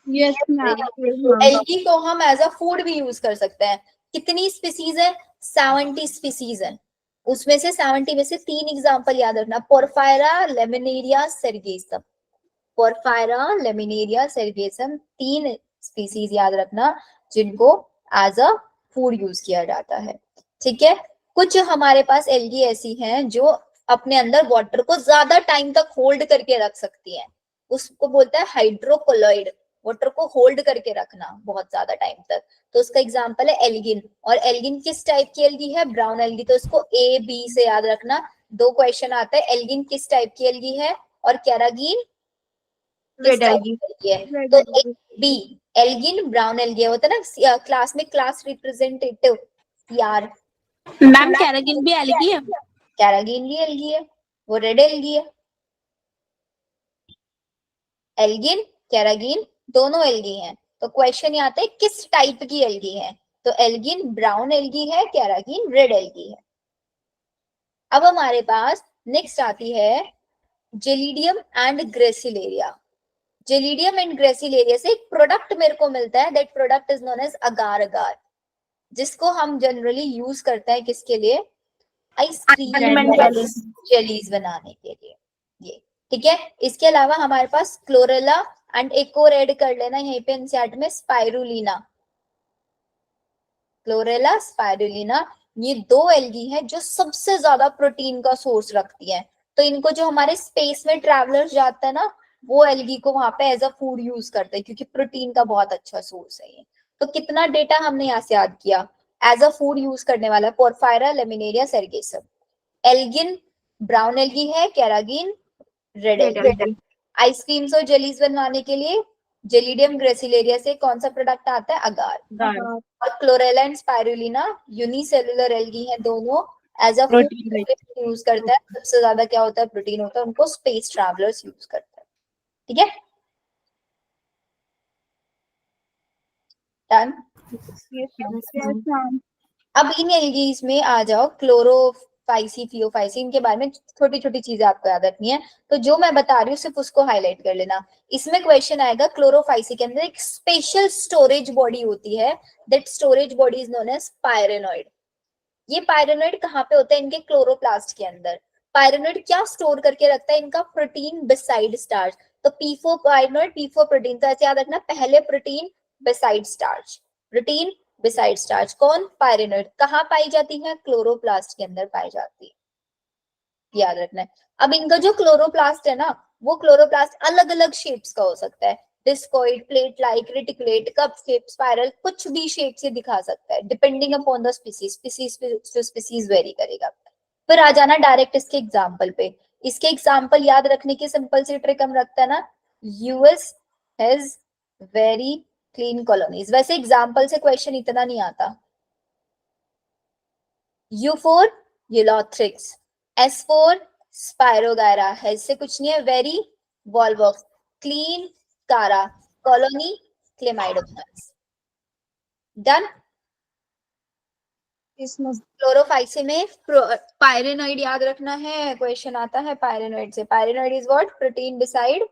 Yes ma'am. एल्गी को हम एज अ फूड भी यूज कर सकते हैं। कितनी स्पीसीज है? 70 स्पीसीज है। उसमें से 70 में से 3 एग्जांपल याद रखना, Porphyra, Laminaria, Sargassum. Porphyra, Laminaria, Sargassum 3 species याद रखना जिनको एज अ फूड यूज किया जाता है। ठीक है, कुछ हमारे पास एल्गी ऐसी हैं जो अपने अंदर वाटर को ज्यादा टाइम तक होल्ड करके रख सकती हैं, उसको बोलता है हाइड्रोकोलॉइड। वाटर को होल्ड करके रखना बहुत ज्यादा टाइम तक, तो उसका एग्जांपल है एल्गिन। और एल्गिन किस टाइप की एल्गी है? Brown algae. तो इसको A B से याद रखना। 2 क्वेश्चन आता है, एल्गिन किस टाइप की एल्गी है और कैरागीन किस टाइप की एल्गी है? तो B एल्गिन ब्राउन एल्गी होता है ना क्लास में, क्लास रिप्रेजेंटेटिव यार। मैम कैरागिन भी एल्गी है। कैरागीन भी एल्गी है, वो रेड एल्गी है। एल्गिन कैरागीन दोनों एल्गी हैं। तो क्वेश्चन ये आता है किस टाइप की एल्गी है? तो एल्गिन ब्राउन एल्गी है, कैरागीन रेड एल्गी है। अब हमारे पास नेक्स्ट आती है Gelidium and Gracilaria. Gelidium and Gracilaria से एक प्रोडक्ट मेरे को मिलता है, that product is known as agar agar, जिसको हम जनरली यूज करते हैं किसके लिए? आइसक्रीम जेलीज बनाने के लिए। ये ठीक है। इसके अलावा हमारे पास क्लोरेला एंड एक और ऐड कर लेना यहीं पे एनसीईआरटी में, स्पाइरुलिना। क्लोरेला, स्पाइरुलिना, ये 2 एल्गी हैं जो सबसे ज्यादा प्रोटीन का सोर्स रखती हैं। तो इनको जो हमारे स्पेस में ट्रैवलर्स जाता है ना, वो एल्गी को वहां पे एज अ फूड यूज करते हैं, क्योंकि प्रोटीन का बहुत अच्छा सोर्स है ये। तो कितना डेटा हमने यहाँ से याद किया? एज अ फूड यूज करने वाला Porphyra, Laminaria, Sargassum. Algin brown algae है, कैरागीन रेड एल्गी। आइसक्रीम्स और जेलीज बनवाने के लिए जेलिडियम ग्रेसिलेरिया से कौन सा प्रोडक्ट आता है? अगार। और chlorella and spirulina unicellular algae हैं दोनों, एज अ फूड यूज करता है। सबसे ज्यादा क्या होता है? प्रोटीन होता है, उनको स्पेस ट्रैवलर्स यूज करता है। ठीक है, डन। अब इन एल्गीज में आ जाओ क्लोरोफाइसी, थियोफाइसी, इनके बारे में छोटी छोटी चीजें आपको याद रखनी है। तो जो मैं बता रही हूँ सिर्फ उसको हाईलाइट कर लेना। इसमें क्वेश्चन आएगा क्लोरोफाइसी के अंदर एक स्पेशल स्टोरेज बॉडी होती है, that storage body is known as pyrenoid. ये पायरेनॉइड कहाँ पे होता है? इनके क्लोरोप्लास्ट के अंदर। पायरेनॉइड क्या स्टोर करके रखता है? इनका प्रोटीन बिसाइड स्टार्च। तो P4 पायरेनॉइड, P4 प्रोटीन। तो ऐसे याद रखना, पहले protein beside starch, protein beside starch. कौन? पायरेनोइड। कहाँ पाई जाती है? क्लोरोप्लास्ट के अंदर पाई जाती है, याद रखना है। अब इनका जो क्लोरोप्लास्ट है ना, वो क्लोरोप्लास्ट अलग अलग शेप्स का हो सकता है, discoid, plate like, reticulate, cup shape, spiral, कुछ भी शेप से दिखा सकता है, depending upon the species. Species to species vary करेगा। फिर आ जाना डायरेक्ट इसके एग्जाम्पल पे। इसके एग्जाम्पल याद रखने की सिंपल सी ट्रिक हम रखते हैं ना, US has very clean colonies. वैसे एग्जाम्पल से क्वेश्चन इतना नहीं आता। U4 Ulothrix, S4 spirogyra, has से कुछ नहीं है, वेरी वॉल्वॉक्स, क्लीन कारा, कॉलोनी क्लेमाइडोमोनास। डन। क्लोरोफाइसी में पायरेनोइड याद रखना है, क्वेश्चन आता है पायरेनोइड से। Pyrenoid is what? Protein beside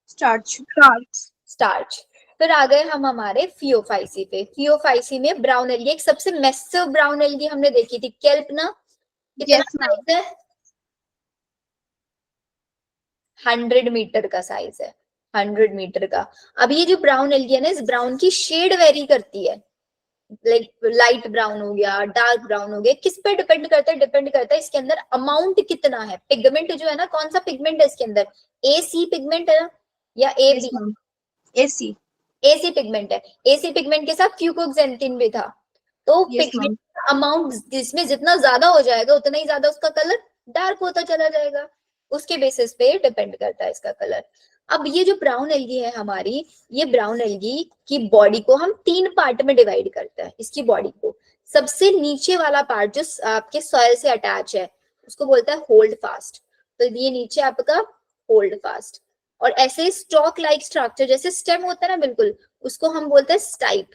starch. फिर आ गए हम हमारे फियोफाइसी पे। फियोफाइसी में ब्राउन एल्गी, एक सबसे मैसिव ब्राउन एल्गी हमने देखी थी, केल्प ना। कितना साइज है? 100 मीटर का साइज है, 100 मीटर का। अब ये जो ब्राउन एल्गी है ना, इस ब्राउन की शेड वेरी करती है, लाइक लाइट ब्राउन हो गया, डार्क ब्राउन हो गया, किस पे डिपेंड करता है? डिपेंड करता है इसके अंदर अमाउंट कितना है, पिगमेंट जो है ना, कौन सा पिगमेंट है इसके अंदर? AC पिगमेंट है या AB? AC AC पिगमेंट है। AC पिगमेंट के साथ फ्यूकोक्सेंथिन भी था। तो पिगमेंट अमाउंट जिसमें जितना ज्यादा हो जाएगा उतना ही ज्यादा उसका कलर डार्क होता चला जाएगा, उसके बेसिस पे डिपेंड करता है इसका कलर। अब ये जो ब्राउन एल्गी है हमारी, ये ब्राउन एल्गी की बॉडी को हम 3 पार्ट में डिवाइड करते हैं। इसकी बॉडी को सबसे नीचे वाला पार्ट जो आपके सॉइल से अटैच है उसको बोलता है होल्ड फास्ट। तो ये नीचे आपका होल्ड फास्ट, और ऐसे स्टॉक लाइक स्ट्रक्चर जैसे स्टेम होता है ना, बिल्कुल उसको हम बोलते हैं स्टाइप।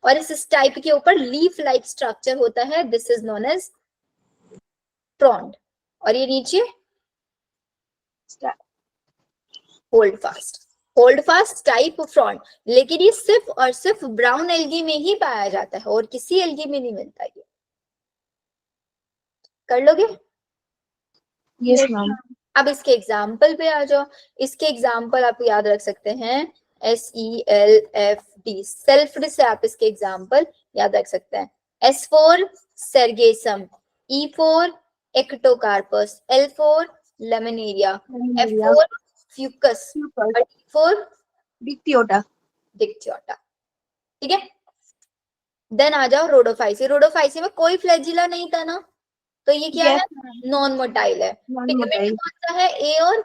और इस स्टाइप के ऊपर लीफ लाइक स्ट्रक्चर होता है, this is known as frond. और ये नीचे hold fast. Hold fast, type, frond. लेकिन ये सिर्फ और सिर्फ ब्राउन एल्गी में ही पाया जाता है और किसी एल्गी में नहीं मिलता। ये कर लोगे? Yes ma'am. अब इसके एग्जाम्पल पे आ जाओ। इसके एग्जाम्पल आप याद रख सकते हैं, SELFD, सेल्फ्ड से आप इसके एग्जाम्पल याद रख सकते हैं। S4 सेर्गेसम, E4 Ectocarpus, L4 laminaria, F4 Fucus, और D4 डिक्टियोटा। डिक्टियोटा। ठीक है। देन आ जाओ रोडोफाइसी। रोडोफाइसी में कोई फ्लैजिला नहीं था ना, तो ये क्या है? नॉन मोटाइल है। पिगमेंट कौन सा है? A और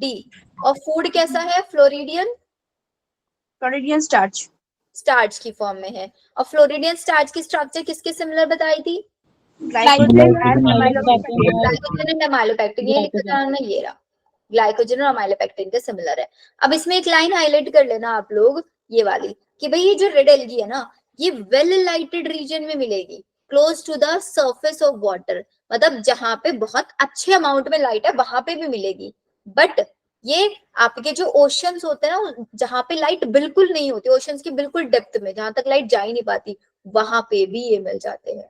D। और फूड कैसा है? Floridean starch. स्टार्च की फॉर्म में है। और फ्लोरिडियन स्टार्च की स्ट्रक्चर किसके सिमिलर बताई थी? Glycogen glycogen and amylopectin. ये लिखा था ना, ये रहा, ग्लाइकोजन और अमाइलोपेक्टिन के सिमिलर है। अब इसमें एक लाइन हाईलाइट कर लेना आप लोग, ये वाली, कि भाई ये जो रेड एल्गी है ना, ये वेल लाइटेड रीजन में मिलेगी, close to the surface of water. मतलब जहां पे बहुत अच्छे अमाउंट में लाइट है वहां पे भी मिलेगी। बट ये आपके जो ओशंस होते हैं ना, जहां पे लाइट बिल्कुल नहीं होती, ओशंस की बिल्कुल डेप्थ में जहां तक लाइट जा ही नहीं पाती, वहां पे भी ये मिल जाते हैं।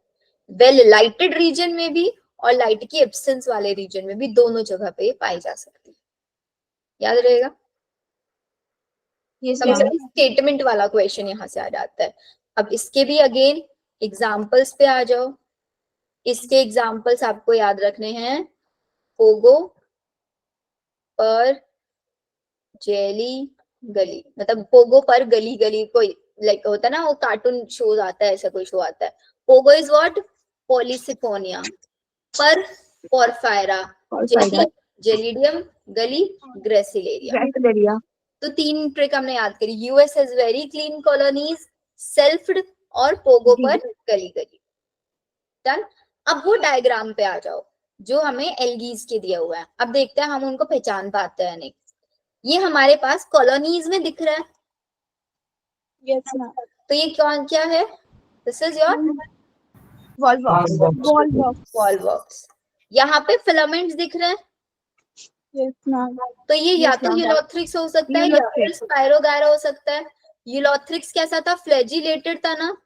वेल लाइटेड रीजन में भी और लाइट की एब्सेंस वाले रीजन में भी, दोनों जगह पे पाई जा सकती है। याद रहेगा? स्टेटमेंट वाला क्वेश्चन यहाँ से आ जाता है। अब इसके भी अगेन एग्जाम्पल्स पे आ जाओ। इसके एग्जाम्पल्स आपको याद रखने हैं, पोगो पर जेली गली, मतलब पोगो पर गली गली, कोई लाइक होता है ना, वो कार्टून शोज आता है, ऐसा कोई शो आता है। Pogo is what? पॉलीसिफोनिया। पर पोरफायरा, जेलिडियम, गली ग्रेसिलेरिया। तो 3 ट्रिक हमने याद करी। US has very clean colonies, selfed, और पोगो पर गली गली। डन। अब वो डायग्राम पे आ जाओ जो हमें एल्गीज के दिया हुआ है। अब देखते हैं हम उनको पहचान पाते हैं नहीं। ये हमारे पास कॉलोनीज में दिख रहा है। Yes ma'am. तो ये कौन क्या है? This is your Volvox. यहाँ पे फिलामेंट्स दिख रहे हैं। Yes ma'am. तो ये या तो यूलोथ्रिक्स हो सकता है या फिर स्पायरोगायरा हो सकता है। यूलोथ्रिक्स कैसा था? फ्लैजिलेटेड था ना।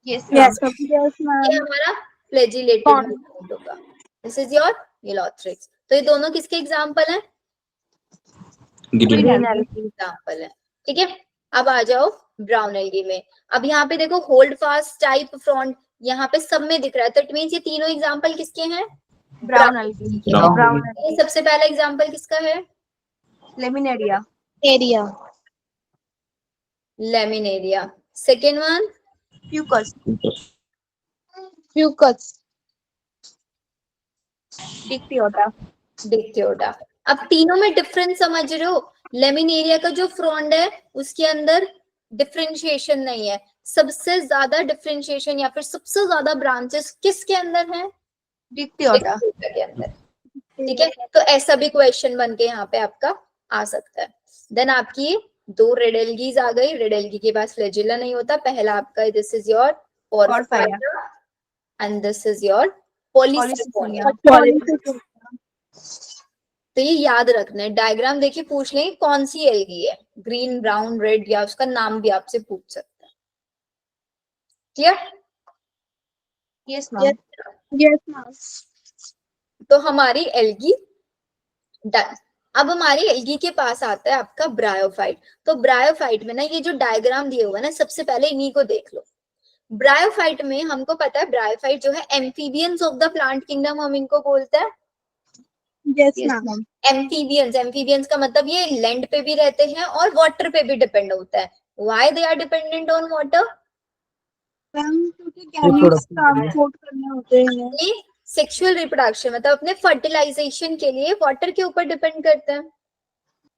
Yes ma'am. ये हमारा फ्लैजिलेटेड होगा। This is your Ulothrix. तो ये दोनों किसके एग्जांपल हैं? ग्रीन एग्जांपल है। ठीक है। अब आ जाओ ब्राउन एल्गी में। अब यहाँ पे देखो होल्ड फास्ट टाइप फ्रॉन्ट यहाँ पे सब में दिख रहा है, तो इट मीन्स ये तीनों एग्जांपल किसके हैं? ब्राउन algae, के हैं। brown ये सबसे पहला एग्जांपल किसका है? laminaria, Area. Laminaria. Second one fucus, Fucus. dictyota, Dictyota. अब तीनों में डिफरेंस समझ रहे हो? लेमिनेरिया का जो फ्रॉन्ड है उसके अंदर डिफरेंशिएशन नहीं है, सबसे ज्यादा डिफरेंशिएशन या फिर सबसे ज्यादा ब्रांचेस किसके अंदर है? dictyota, के अंदर। ठीक है, तो ऐसा भी क्वेश्चन बन के यहाँ पे आपका आ सकता है। देन आपकी दो रेडेल्गीज आ गई। रेडेल्गी के पास फ्लैजिला नहीं होता। पहला आपका this is your Porphyria, and this is your Polysiphonia. Polycythemia, तो ये याद रखना है, डायग्राम देखिए पूछ लेंगे कौन सी एल्गी है, ग्रीन ब्राउन रेड, या उसका नाम भी आपसे पूछ सकते हैं। Clear? yes ma'am, Yes, ma'am. तो हमारी एल्गी डन। अब हमारी एल्गी के पास आता है आपका ब्रायोफाइट। तो ब्रायोफाइट में ना ये जो डायग्राम दिए हुए हैं ना, सबसे पहले इन्हीं को देख लो। ब्रायोफाइट में हमको पता है ब्रायोफाइट जो है amphibians of the plant kingdom हम इनको बोलते हैं। Yes, yes ma'am. ma'am, amphibians, amphibians का मतलब ये लैंड पे भी रहते हैं और वाटर पे भी डिपेंड होता है। Why they are dependent on water? Ma'am क्योंकि गैमेट्स ट्रांसपोर्ट करने होते हैं। ये सेक्सुअल रिप्रोडक्शन मतलब अपने फर्टिलाइजेशन के लिए वाटर के ऊपर डिपेंड करते हैं।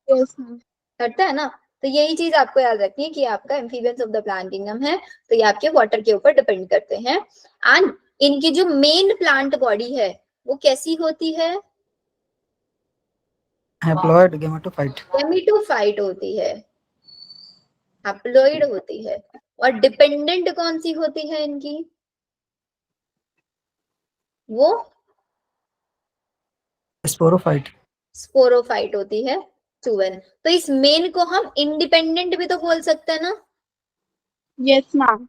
Yes, ma'am. करता है ना? तो यही चीज आपको याद रखनी है कि आपका amphibians of the plant kingdom है, तो ये आपके वाटर के ऊपर डिपेंड करते हैं। एंड इनकी जो मेन प्लांट बॉडी है वो कैसी होती है? Haploid gametophyte. गेमेटोफाइट होती है, हैप्लॉइड होती है। और डिपेंडेंट कौन सी होती है इनकी? वो स्पोरोफाइट। स्पोरोफाइट होती है, 2n। तो इस मेन को हम इंडिपेंडेंट भी तो बोल सकते हैं ना? Yes, ma'am.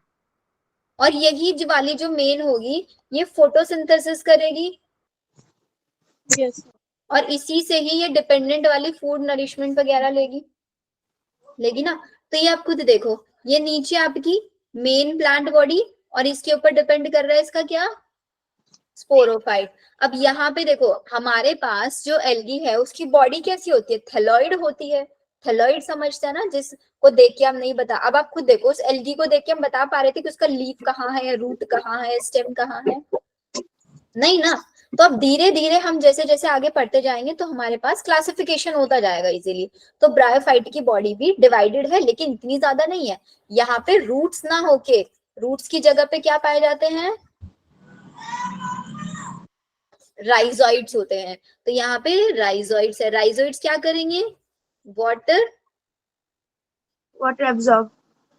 और यही वाली जो मेन होगी ये फोटोसिंथेसिस करेगी Yes. और इसी से ही ये डिपेंडेंट वाली फूड नरिशमेंट वगैरह लेगी ना। तो ये आप खुद देखो, ये नीचे आपकी मेन प्लांट बॉडी और इसके ऊपर डिपेंड कर रहा है इसका क्या? स्पोरोफाइट। अब यहाँ पे देखो हमारे पास जो एल्गी है उसकी बॉडी कैसी होती है? थैलॉइड होती है। थैलॉइड समझते हैं ना, जिसको देख के हम नहीं बता, अब आप खुद देखो उस एल्गी को देख के हम बता पा रहे थे कि उसका लीफ कहाँ है, रूट कहाँ है, स्टेम कहाँ है? नहीं ना। तो अब धीरे धीरे हम जैसे जैसे आगे पढ़ते जाएंगे तो हमारे पास क्लासिफिकेशन होता जाएगा इजीली। तो ब्रायोफाइट की बॉडी भी डिवाइडेड है लेकिन इतनी ज्यादा नहीं है। यहाँ पे रूट्स ना होके रूट्स की जगह पे क्या पाए जाते हैं? राइजोइड्स होते हैं। तो यहाँ पे राइजोइड्स है। राइजोइड्स क्या करेंगे? वाटर water absorb,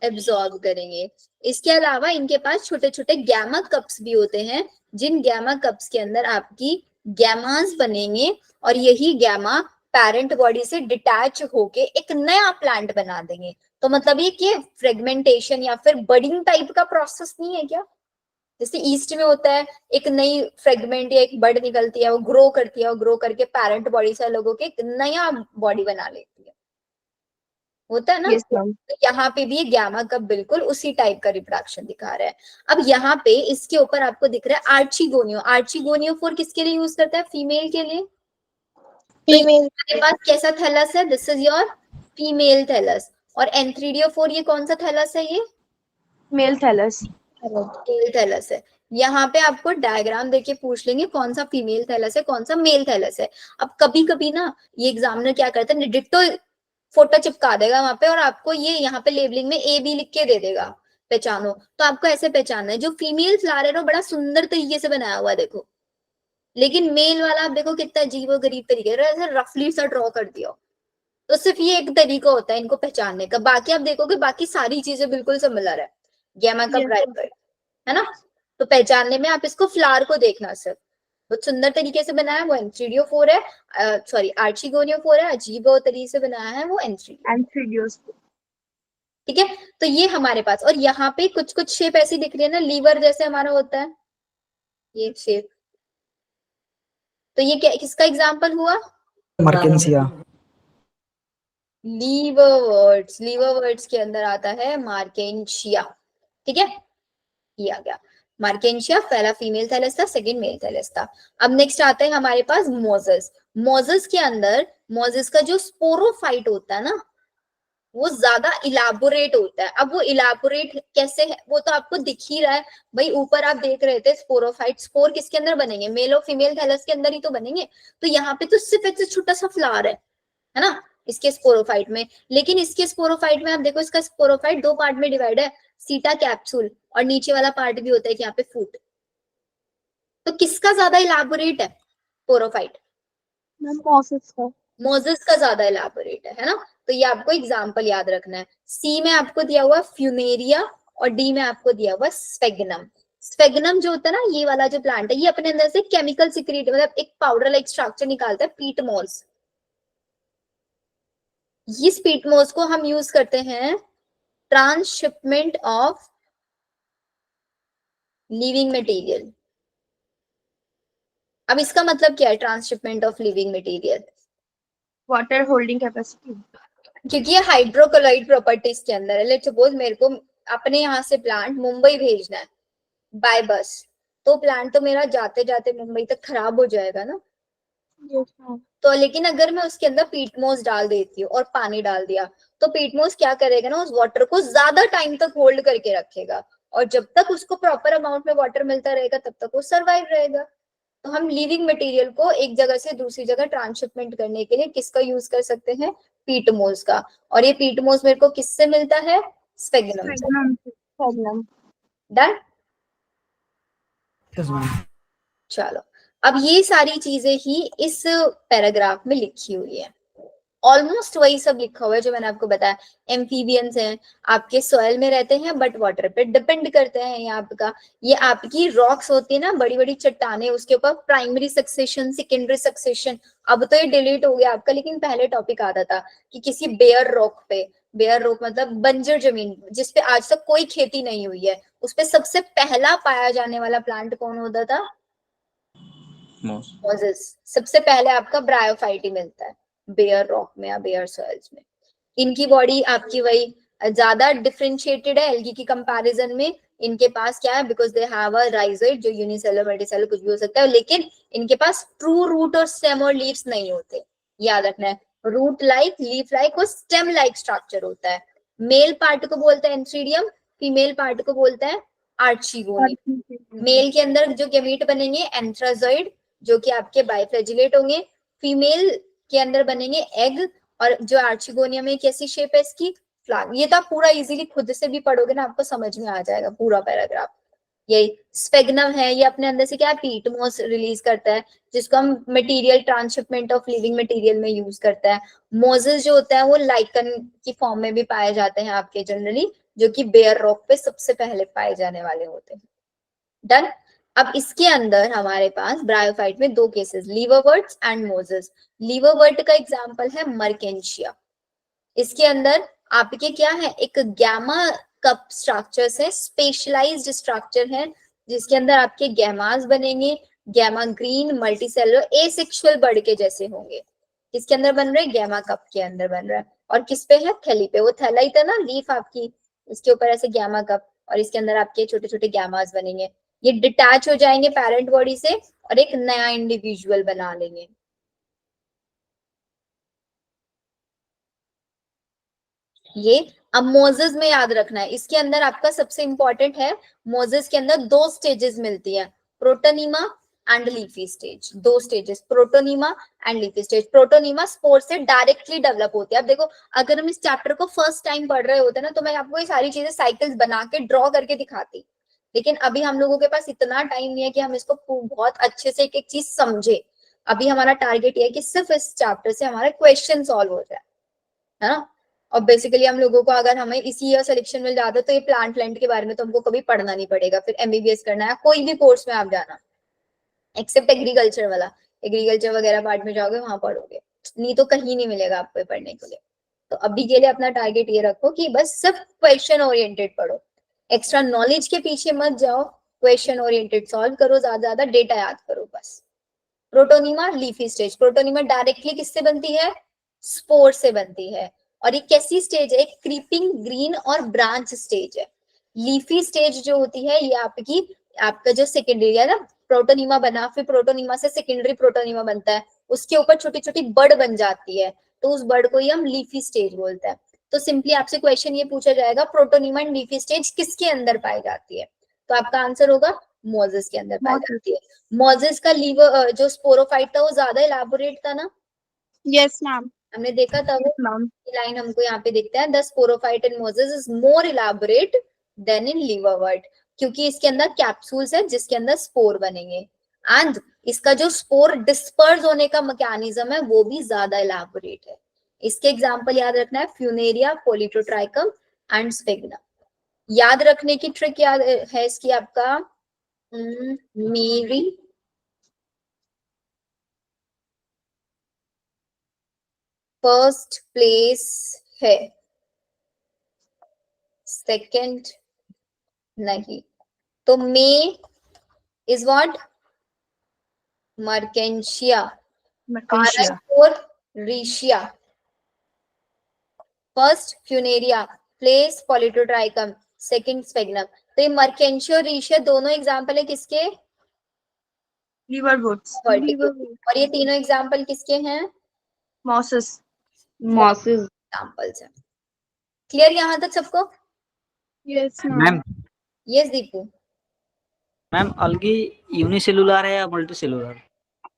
एब्जॉर्ब करेंगे। इसके अलावा इनके पास छोटे छोटे गैमा कप्स भी होते हैं, जिन गैमा कप्स के अंदर आपकी गैमास बनेंगे और यही गैमा पेरेंट बॉडी से डिटैच होके एक नया प्लांट बना देंगे। तो मतलब ये कि फ्रेगमेंटेशन या फिर बडिंग टाइप का प्रोसेस नहीं है क्या? जैसे ईस्ट में होता है, एक नई फ्रेगमेंट या एक बड निकलती है, वो ग्रो करती है, वो ग्रो करके पेरेंट बॉडी से अलग होके एक नया बॉडी बना लेती है, होता है ना? yes ma'am, तो यहाँ पे भी ये गैमा कप बिल्कुल उसी टाइप का रिप्रोडक्शन दिखा रहा है। अब यहाँ पे इसके ऊपर आपको दिख रहा है आर्चिगोनियो। आर्चिगोनियो फोर किसके लिए यूज करता है? फीमेल के लिए। Female. तो पास कैसा थैलस है? This is your female thallus. और एंथ्रीडियोफोर ये कौन सा थैलस है? ये male thallus, मेल थैलस है। यहाँ पे आपको डायग्राम देके पूछ लेंगे कौन सा फीमेल थैलस है कौन सा मेल थैलस है। अब कभी कभी ना ये एग्जामिनर क्या करता है, डिट्टो फोटो चिपका देगा वहां पे और आपको ये यहाँ पे लेबलिंग में ए बी लिख के दे देगा, पहचानो। तो आपको ऐसे पहचानना है। जो फीमेल फ्लावर है ना बड़ा सुंदर तरीके से बनाया हुआ है देखो, लेकिन मेल वाला आप देखो कितना अजीब गरीब तरीके ऐसे रफली सा ड्रॉ कर दिया। तो सिर्फ ये एक तरीका होता है इनको पहचानने का, बाकी आप देखोगे बाकी सारी चीजें बिल्कुल सिमिलर है। गैमा का ब्राइट है ना? तो पहचानने में आप इसको फ्लावर को देखना सिर्फ, बहुत सुंदर तरीके से बनाया है वो एंथ्रीडियोफोर है, सॉरी आर्चिगोनियोफोर है, अजीब तरीके से बनाया है वो एंथ्रीडियो। amphibious, ठीक है, तो ये हमारे पास, और यहाँ पे कुछ कुछ शेप ऐसी दिख रही है ना, लीवर जैसे हमारा होता है ये शेप। तो ये क्या किसका एग्जाम्पल हुआ? मर्केंसिया। लीवरवर्ट्स, लीवरवर्ट्स के अंदर आता है मार्केंशिया, ठीक है, ये आ गया मार्केंशिया, पहला फीमेल थैलेस था, सेकंड मेल थैलेस था। अब नेक्स्ट आता है हमारे पास मोजेस। मोजेस के अंदर, मोजेस का जो स्पोरोफाइट होता है ना, वो ज्यादा इलाबोरेट होता है। अब वो इलाबोरेट कैसे है वो तो आपको दिख ही रहा है भाई, ऊपर आप देख रहे थे स्पोरोफाइट, स्पोर किसके अंदर बनेंगे, मेल और फीमेल थैलस के अंदर ही तो बनेंगे। तो यहाँ पे तो सिर्फ एक छोटा सा फ्लावर है ना इसके स्पोरोफाइट में। लेकिन इसके स्पोरोफाइट में आप देखो, इसका स्पोरोफाइट दो पार्ट में डिवाइड है, सीटा कैप्सूल, और नीचे वाला पार्ट भी होता है कि यहाँ पे फूट। तो किसका ज्यादा इलाबोरेट है स्पोरोफाइट? मैम मोसेस का। मोजेस का ज्यादा इलाबोरेट है ना। तो ये आपको एग्जाम्पल याद रखना है। सी में आपको दिया हुआ फ्यूनेरिया और डी में आपको दिया हुआ स्फेगनम। स्फेगनम जो होता है ना, ये वाला जो प्लांट है, ये अपने अंदर से केमिकल सिक्रीट, मतलब एक पाउडर लाइक स्ट्रक्चर निकालता है, पीट मोल्स। इस पीट मोल्स को हम यूज करते हैं ट्रांसशिपमेंट ऑफ लिविंग मटेरियल। अब इसका मतलब क्या है transshipment of living material? Water holding capacity. क्योंकि ये हाइड्रोक्लोराइड प्रॉपर्टीज के अंदर है। लेट्स सपोज मेरे को अपने यहाँ से प्लांट मुंबई भेजना है बाय बस, तो प्लांट तो मेरा जाते जाते मुंबई तक खराब हो जाएगा ना। तो लेकिन अगर मैं उसके अंदर पीटमोस डाल देती हूँ और पानी डाल दिया, तो पीटमोस क्या करेगा ना, उस वाटर को ज्यादा टाइम तक होल्ड करके रखेगा, और जब तक उसको प्रॉपर अमाउंट में वाटर मिलता रहेगा तब तक वो सर्वाइव रहेगा। तो हम लिविंग मटेरियल को एक जगह से दूसरी जगह ट्रांसशिपमेंट करने के लिए किसका यूज कर सकते हैं? पीटमोस का। और ये पीटमोस मेरे को किससे मिलता है? स्फेगनम से। डन। Yes, ma'am. चलो, अब ये सारी चीजें ही इस पैराग्राफ में लिखी हुई है। ऑलमोस्ट वही सब लिखा हुआ है जो मैंने आपको बताया। एम्फीबियंस हैं, आपके सॉइल में रहते हैं बट वाटर पे डिपेंड करते हैं। ये आपका, ये आपकी रॉक्स होती है ना, बड़ी बड़ी चट्टाने, उसके ऊपर प्राइमरी सक्सेशन, सेकेंडरी सक्सेशन। अब तो ये डिलीट हो गया आपका, लेकिन पहले टॉपिक आता था कि किसी बेयर रॉक पे, बेयर रॉक मतलब बंजर जमीन जिसपे आज तक कोई खेती नहीं हुई है, उस पे सबसे पहला पाया जाने वाला प्लांट कौन होता था? मोजेस। सबसे पहले आपका ब्रायोफाइट ही मिलता है बेयर रॉक में या बेयर सॉइल्स में। इनकी बॉडी आपकी वही ज्यादा डिफरेंशिएटेड है एल्गी की कंपैरिजन में। इनके पास क्या है, because they have a rhizoid जो यूनिसेलुलर मल्टीसेलुलर कुछ भी हो सकता है, लेकिन इनके पास ट्रू रूट और स्टेम और लीव्स नहीं होते। याद रखना है, रूट लाइक, लीफ लाइक और स्टेम लाइक स्ट्रक्चर होता है। मेल पार्ट को बोलते हैं एंथ्रीडियम, फीमेल पार्ट को बोलते हैं आर्चीगोनियम। मेल के अंदर जो गैमीट बनेंगे एंथ्राजॉइड, जो कि आपके बाइफ्लैजिलेट होंगे। फीमेल के अंदर बनेंगे एग, और जो आर्चिगोनियम में कैसी शेप है इसकी? फ्लावर। ये तो आप पूरा इजीली खुद से भी पढ़ोगे ना, आपको समझ में आ जाएगा पूरा पैराग्राफ। यही स्फेगनम है, ये अपने अंदर से क्या पीटमोस रिलीज करता है, जिसको हम material transshipment of living material में यूज करता है। मोजेस जो होता है वो लाइकन की फॉर्म में भी पाए जाते हैं आपके जनरली, जो कि बेयर रॉक पे सबसे पहले पाए जाने वाले होते हैं। डन। अब इसके अंदर हमारे पास ब्रायोफाइट में दो केसेस, लीवरवर्ट्स एंड मोजेस। लीवरवर्ट का एग्जांपल है मर्केंशिया। इसके अंदर आपके क्या है, एक गैमा कप स्ट्रक्चर्स है, स्पेशलाइज्ड स्ट्रक्चर है, जिसके अंदर आपके गैमास बनेंगे, gemma green multicellular asexual bud के जैसे होंगे। किसके अंदर बन रहे हैं? गैमा कप के अंदर बन रहा है। और किस पे है? थैली पे। वो थैला ही था ना लीफ आपकी, इसके ऊपर ऐसे गैमा कप, और इसके अंदर आपके छोटे छोटे गैमास बनेंगे। ये डिटैच हो जाएंगे पेरेंट बॉडी से और एक नया इंडिविजुअल बना लेंगे। ये अब मोजेस में याद रखना है, इसके अंदर आपका सबसे इंपॉर्टेंट है, मोजेस के अंदर दो स्टेजेस मिलती है, प्रोटोनीमा एंड लीफी स्टेज। दो stages, protonema and leafy stage. Protonema spore से डायरेक्टली डेवलप होती है। अब देखो, अगर हम इस चैप्टर को फर्स्ट टाइम पढ़ रहे होते ना, तो मैं आपको ये सारी चीजें साइकिल्स बना के ड्रॉ करके दिखाती, लेकिन अभी हम लोगों के पास इतना टाइम नहीं है कि हम इसको बहुत अच्छे से एक एक चीज समझे। अभी हमारा टारगेट ये है कि सिर्फ इस चैप्टर से हमारा क्वेश्चन सॉल्व हो जाए, है ना। और बेसिकली हम लोगों को अगर हमें इसी ईयर सिलेक्शन मिल जाता है तो ये प्लांट लैंड के बारे में तो हमको कभी पढ़ना नहीं पड़ेगा, फिर एमबीबीएस करना है कोई भी कोर्स में आप जाना, एक्सेप्ट एग्रीकल्चर वाला। एग्रीकल्चर वगैरह पार्ट में जाओगे वहां पढ़ोगे, नहीं तो कहीं नहीं मिलेगा आपको पढ़ने के लिए। तो अभी के लिए अपना टारगेट ये रखो कि बस सिर्फ क्वेश्चन ओरिएंटेड पढ़ो, एक्स्ट्रा नॉलेज के पीछे मत जाओ, क्वेश्चन ओरिएंटेड सॉल्व करो, ज्यादा डेटा याद करो बस। Protonema leafy stage. Protonema directly किससे बनती है? स्पोर से बनती है। और ये कैसी स्टेज है? एक क्रीपिंग ग्रीन और ब्रांच स्टेज है। लीफी स्टेज जो होती है ये आपका जो सेकेंडरी है ना, प्रोटोनीमा बना, फिर प्रोटोनीमा से सेकेंडरी प्रोटोनीमा बनता है, उसके ऊपर छोटी छोटी बड़ बन जाती है, तो उस बड़ को ही हम लीफी स्टेज बोलते हैं। तो सिंपली आपसे क्वेश्चन ये पूछा जाएगा प्रोटोनीमा एंड लीफी स्टेज किसके अंदर पाई जाती है, तो आपका आंसर होगा मोजेस के अंदर पाई जाती है। मोजेस का लीवर जो स्पोरोफाइट था वो ज्यादा इलाबोरेट था ना, यस मैम। हमने देखा था वो मैम लाइन हमको यहाँ पे दिखता है, the sporophyte in mosses is more elaborate than in liverwort, क्योंकि इसके अंदर कैप्सूल्स है जिसके अंदर स्पोर बनेंगे, एंड इसका जो स्पोर डिस्पर्स होने का मैकेनिज्म है वो भी ज्यादा इलाबोरेट है। इसके एग्जांपल याद रखना है, फ्यूनेरिया, पॉलीटोट्राइकम एंड स्फिग्नम। याद रखने की ट्रिक याद है इसकी आपका, मेरी फर्स्ट प्लेस है, सेकंड नहीं, तो May is what? Marchantia, Marchantia. Riccia, first Funaria, place Polytrichum, second Sphagnum. तो ये मर्केंशिया और रीशिया दोनों एग्जांपल है किसके? लीवरवुड्स। और ये तीनों एग्जांपल किसके हैं? मॉसेस। एग्जांपल्स हैं। क्लियर यहाँ तक सबको? Yes ma'am ma'am. Yes Deepu. Ma'am algae unicellular है या मल्टीसेलुलर?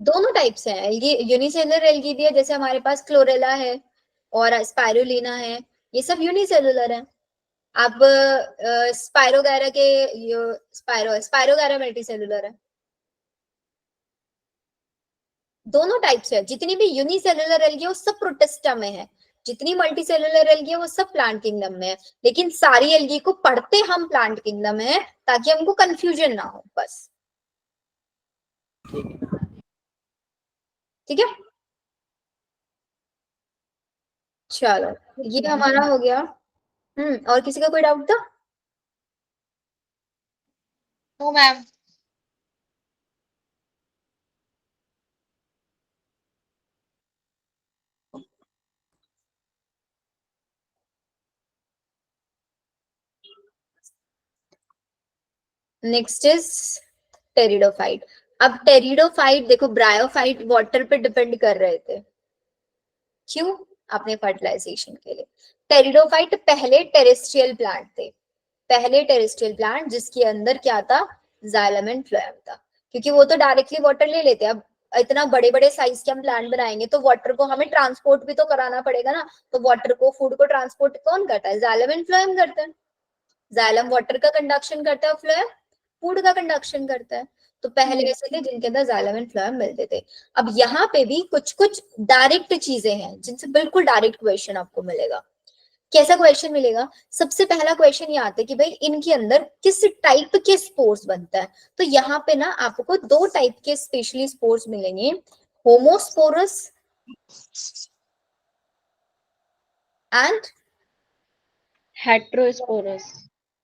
दोनों टाइप से है एल्गी, यूनिसेलुलर एल्गी भी है, जैसे हमारे पास क्लोरेला है और स्पाइरुलिना है, ये सब यूनिसेलुलर है। अब स्पाइरोगैरा के स्पाइरोगैरा मल्टीसेलुलर है। दोनों टाइप से है, जितनी भी यूनिसेलुलर एल्गी है वो सब प्रोटिस्टा में है, जितनी मल्टीसेलुलर एल्गी है वो सब प्लांट किंगडम में है, लेकिन सारी एल्गी को पढ़ते हम प्लांट किंगडम में है ताकि हमको कंफ्यूजन ना हो बस। ठीक है, चलो ये हमारा हो गया। और किसी का कोई डाउट था? No ma'am. Next is pteridophyte. अब टेरिडोफाइट देखो, ब्रायोफाइट वाटर पे डिपेंड कर रहे थे, क्यों? अपने फर्टिलाइजेशन के लिए। टेरिडोफाइट पहले टेरेस्ट्रियल प्लांट थे, पहले टेरेस्ट्रियल प्लांट जिसके अंदर क्या था? जाइलम एंड फ्लोएम था, क्योंकि वो तो डायरेक्टली वाटर ले लेते हैं। अब इतना बड़े बड़े साइज के हम प्लांट बनाएंगे तो वाटर को हमें ट्रांसपोर्ट भी तो कराना पड़ेगा ना, तो वाटर को, फूड को ट्रांसपोर्ट कौन करता है? जाइलम एंड फ्लोएम करते हैं। जाइलम वाटर का कंडक्शन करता है, फ्लोएम फूड का कंडक्शन करता है। तो पहले ऐसे थे जिनके अंदर जाइलम एंड फ्लोएम मिलते थे। अब यहाँ पे भी कुछ कुछ डायरेक्ट चीजें हैं जिनसे बिल्कुल डायरेक्ट क्वेश्चन आपको मिलेगा। कैसा क्वेश्चन मिलेगा? सबसे पहला क्वेश्चन ये आता है कि भाई इनके अंदर किस टाइप के स्पोर्स बनता है, तो यहाँ पे ना आपको दो टाइप के स्पेशली स्पोर्स मिलेंगे, homosporous and heterosporous.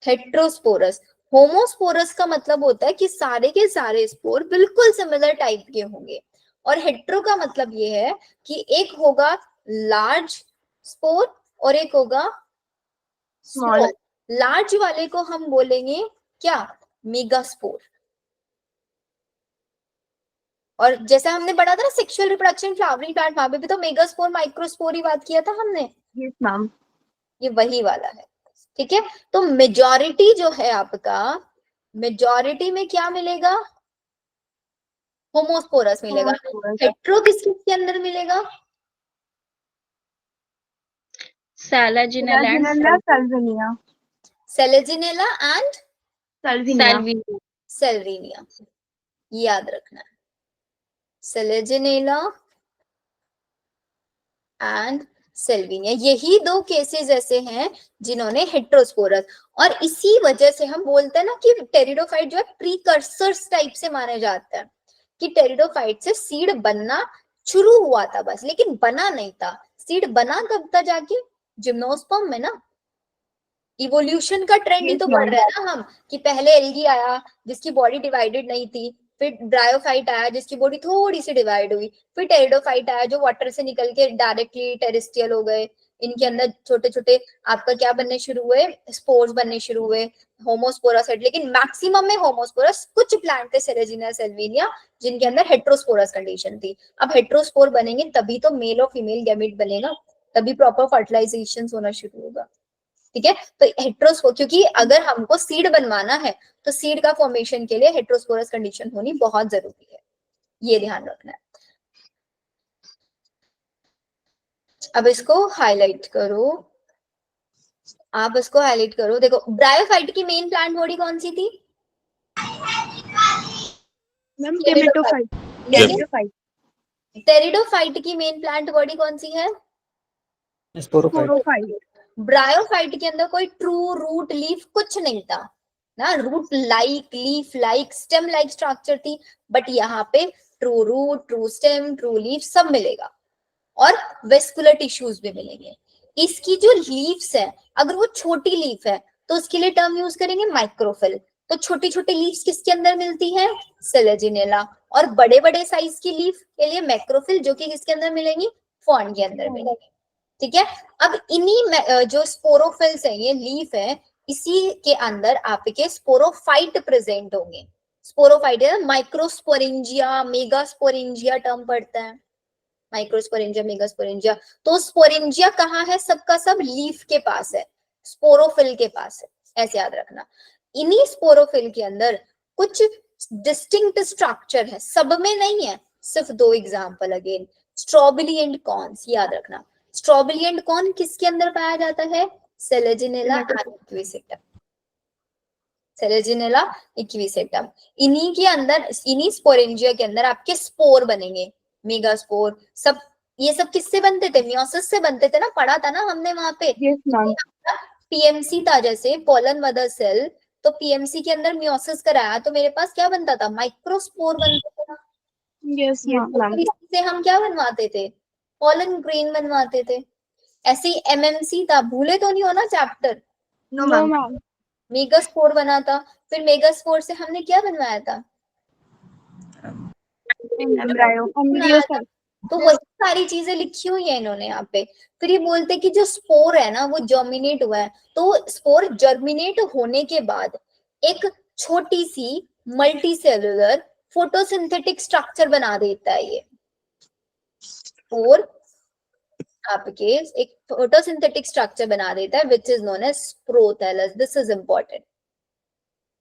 Heterosporous. Homosporous का मतलब होता है कि सारे के सारे स्पोर बिल्कुल सिमिलर टाइप के होंगे, और हेट्रो का मतलब ये है कि एक होगा लार्ज स्पोर और एक होगा स्मॉल। लार्ज वाले को हम बोलेंगे क्या? मेगास्पोर। और जैसा हमने पढ़ा था ना सेक्सुअल रिप्रोडक्शन फ्लावरिंग प्लांट, वहां पे भी तो मेगास्पोर माइक्रोस्पोर ही बात किया था हमने, यस मैम। ये वही वाला है। ठीक है, तो मेजॉरिटी जो है आपका, मेजॉरिटी में क्या मिलेगा? होमोस्पोरस मिलेगा। हेट्रो किसके अंदर मिलेगा? Selaginella and Salvinia. Selaginella and Salvinia. सेलरीनिया, याद रखना है, सेलेजिनेला एंड सेल्विनिया, यही दो केसेस ऐसे हैं जिन्होंने हेट्रोस्पोरस। और इसी वजह से हम बोलते हैं ना कि टेरिडोफाइट जो है प्रीकर्सर्स टाइप से माने जाता है, कि टेरिडोफाइट से सीड बनना शुरू हुआ था बस, लेकिन बना नहीं था। सीड बना कब था? जाके जिम्नोस्पर्म में ना। इवोल्यूशन का ट्रेंड ही तो पढ़ रहे हैं ना हम, कि पहले एल्गी आया जिसकी बॉडी डिवाइडेड नहीं थी, फिर ब्रायोफाइट आया जिसकी बॉडी थोड़ी सी डिवाइड हुई, फिर टेरिडोफाइट आया जो वाटर से निकल के डायरेक्टली टेरेस्ट्रियल हो गए, इनके अंदर छोटे छोटे आपका क्या बनने शुरू हुए, स्पोर्स बनने शुरू हुए, होमोस्पोरस है, लेकिन मैक्सिमम में होमोस्पोरस। कुछ प्लांट थे सेलेजिना सेल्विनिया जिनके अंदर हेट्रोस्पोरस कंडीशन थी। अब हेट्रोस्पोर बनेंगे तभी तो मेल और फीमेल गैमेट बनेगा, तभी प्रॉपर फर्टिलाइजेशन होना शुरू होगा। ठीक है, तो हेट्रोस्पोर, क्योंकि अगर हमको सीड बनवाना है तो सीड का फॉर्मेशन के लिए हेट्रोस्पोरस कंडीशन होनी बहुत जरूरी है, ये ध्यान रखना है। अब इसको हाईलाइट करो, आप इसको हाईलाइट करो। देखो ब्रायोफाइट की मेन प्लांट बॉडी कौन सी थी? Ma'am gametophyte. टेरिडोफाइट की मेन प्लांट बॉडी कौन सी है? स्पोरोफाइट। ब्रायोफाइट के अंदर कोई ट्रू रूट लीफ कुछ नहीं था ना, root like, leaf like, stem like structure थी, बट यहाँ पे true root, true stem, true leaf सब मिलेगा और वेस्कुलर टिश्यूज भी मिलेंगे। इसकी जो लीव्स है, अगर वो छोटी लीफ है तो उसके लिए टर्म यूज करेंगे माइक्रोफिल। तो छोटी छोटी लीव्स किसके अंदर मिलती है? सेलेजिनेला। और बड़े बड़े साइज की लीफ के लिए मैक्रोफिल, जो कि किसके अंदर मिलेंगी? फॉर्न के अंदर मिलेंगी। ठीक है, अब इन्हीं जो स्पोरोफिल्स है, ये लीफ है, इसी के अंदर आपके स्पोरोफाइट प्रेजेंट होंगे। स्पोरोफाइट है माइक्रोस्पोरेंजिया, मेगास्पोरेंजिया टर्म पड़ता है, माइक्रोस्पोरेंजिया, मेगास्पोरेंजिया। तो स्पोरेंजिया कहाँ है? सबका सब लीफ के पास है, स्पोरोफिल के पास है, ऐसे याद रखना। इन्हीं स्पोरोफिल के अंदर कुछ डिस्टिंक्ट स्ट्रक्चर है, सब में नहीं है, सिर्फ दो example again, strawberry and corns, याद रखना। स्ट्रॉबेरी एंड कॉर्न किसके अंदर पाया जाता है? Selaginella Equisetum, Selaginella Equisetum. इन्हीं के अंदर, इन्हीं स्पोरेंजिया के अंदर आपके स्पोर बनेंगे, मेगास्पोर। सब ये सब किससे बनते थे? मियोसिस से बनते थे ना, पढ़ा था ना हमने वहां पे। Yes ma'am. पीएमसी था, जैसे पोलन मदर सेल, तो पीएमसी के अंदर मियोसिस कराया तो मेरे पास क्या बनता था? माइक्रोस्पोर बनता था। Yes ma'am. इससे हम क्या बनवाते थे? पोलन ग्रेन बनवाते थे। ऐसे ही एमएमसी था, भूले तो नहीं हो ना चैप्टर? No ma'am. मेगास्पोर बना था, फिर मेगास्पोर से हमने क्या बनवाया था? एम्ब्रायो। तो वही सारी चीजें लिखी हुई है इन्होंने यहाँ पे। फिर ये बोलते कि जो स्पोर है ना वो जर्मिनेट हुआ है, तो स्पोर जर्मिनेट होने के बाद एक छोटी सी मल्टी सेलुलर फोटोसिंथेटिक स्ट्रक्चर बना देता है ये स्पोर, आपके एक फोटोसिंथेटिक स्ट्रक्चर बना देता है which is known as prothallus. This is important.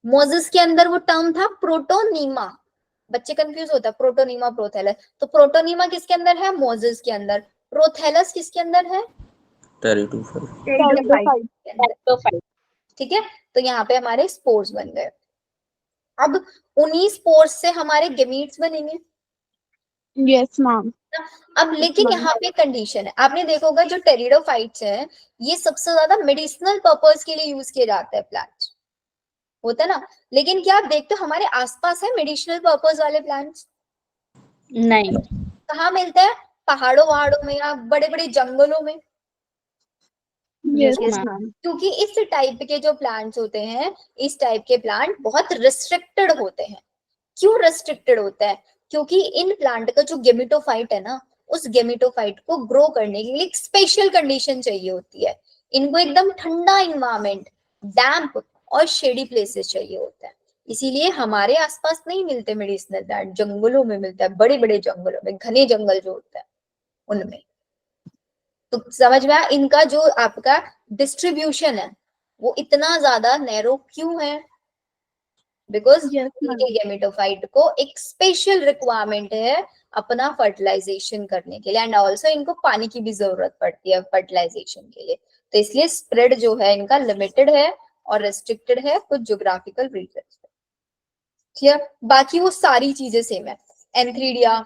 Mosses के अंदर वो टर्म था प्रोटोनीमा, बच्चे कंफ्यूज होता है प्रोटोनीमा प्रोथैलस। तो प्रोटोनीमा किसके अंदर है? मोजेस के अंदर। प्रोथैलस किसके अंदर है? टेरिडोफाइट। ठीक है, तो यहाँ पे हमारे स्पोर्स बन गए। अब उन्हीं स्पोर्स से हमारे गेमीट्स बनेंगे। Yes ma'am. अब लेकिन यहाँ पे कंडीशन है, आपने देखा होगा जो टेरिडोफाइट्स हैं ये सबसे ज्यादा मेडिसिनल पर्पस के लिए यूज किए जाते हैं प्लांट्स, होता है ना। लेकिन क्या आप देखते हो हमारे आसपास है मेडिसिनल पर्पस वाले प्लांट्स? नहीं। कहाँ मिलते हैं? पहाड़ों वहाड़ों में या बड़े बड़े जंगलों में। Yes ma'am. क्योंकि इस टाइप के जो प्लांट्स होते हैं, इस टाइप के प्लांट बहुत रिस्ट्रिक्टेड होते हैं। क्यों रिस्ट्रिक्टेड होता है? क्योंकि इन प्लांट का जो गेमिटोफाइट है ना, उस गेमिटोफाइट को ग्रो करने के लिए एक स्पेशल कंडीशन चाहिए होती है। इनको एकदम ठंडा इन्वायरमेंट, डैम्प और शेडी प्लेसेस चाहिए होता है। इसीलिए हमारे आसपास नहीं मिलते मेडिसिनल प्लांट, जंगलों में मिलता है, बड़े बड़े जंगलों में, घने जंगल जो होता है उनमें। तो समझ में आया इनका जो आपका डिस्ट्रीब्यूशन है वो इतना ज्यादा नैरो क्यों है? बिकॉज इनके गेमेटोफाइट को एक स्पेशल रिक्वायरमेंट है अपना फर्टिलाइजेशन करने के लिए, एंड ऑल्सो इनको पानी की भी जरूरत पड़ती है फर्टिलाइजेशन के लिए। तो इसलिए स्प्रेड जो है इनका लिमिटेड है और रेस्ट्रिक्टेड है कुछ ज्योग्राफिकल रीजन। ठीक है, बाकी वो सारी चीजें सेम है। एंथ्रीडिया,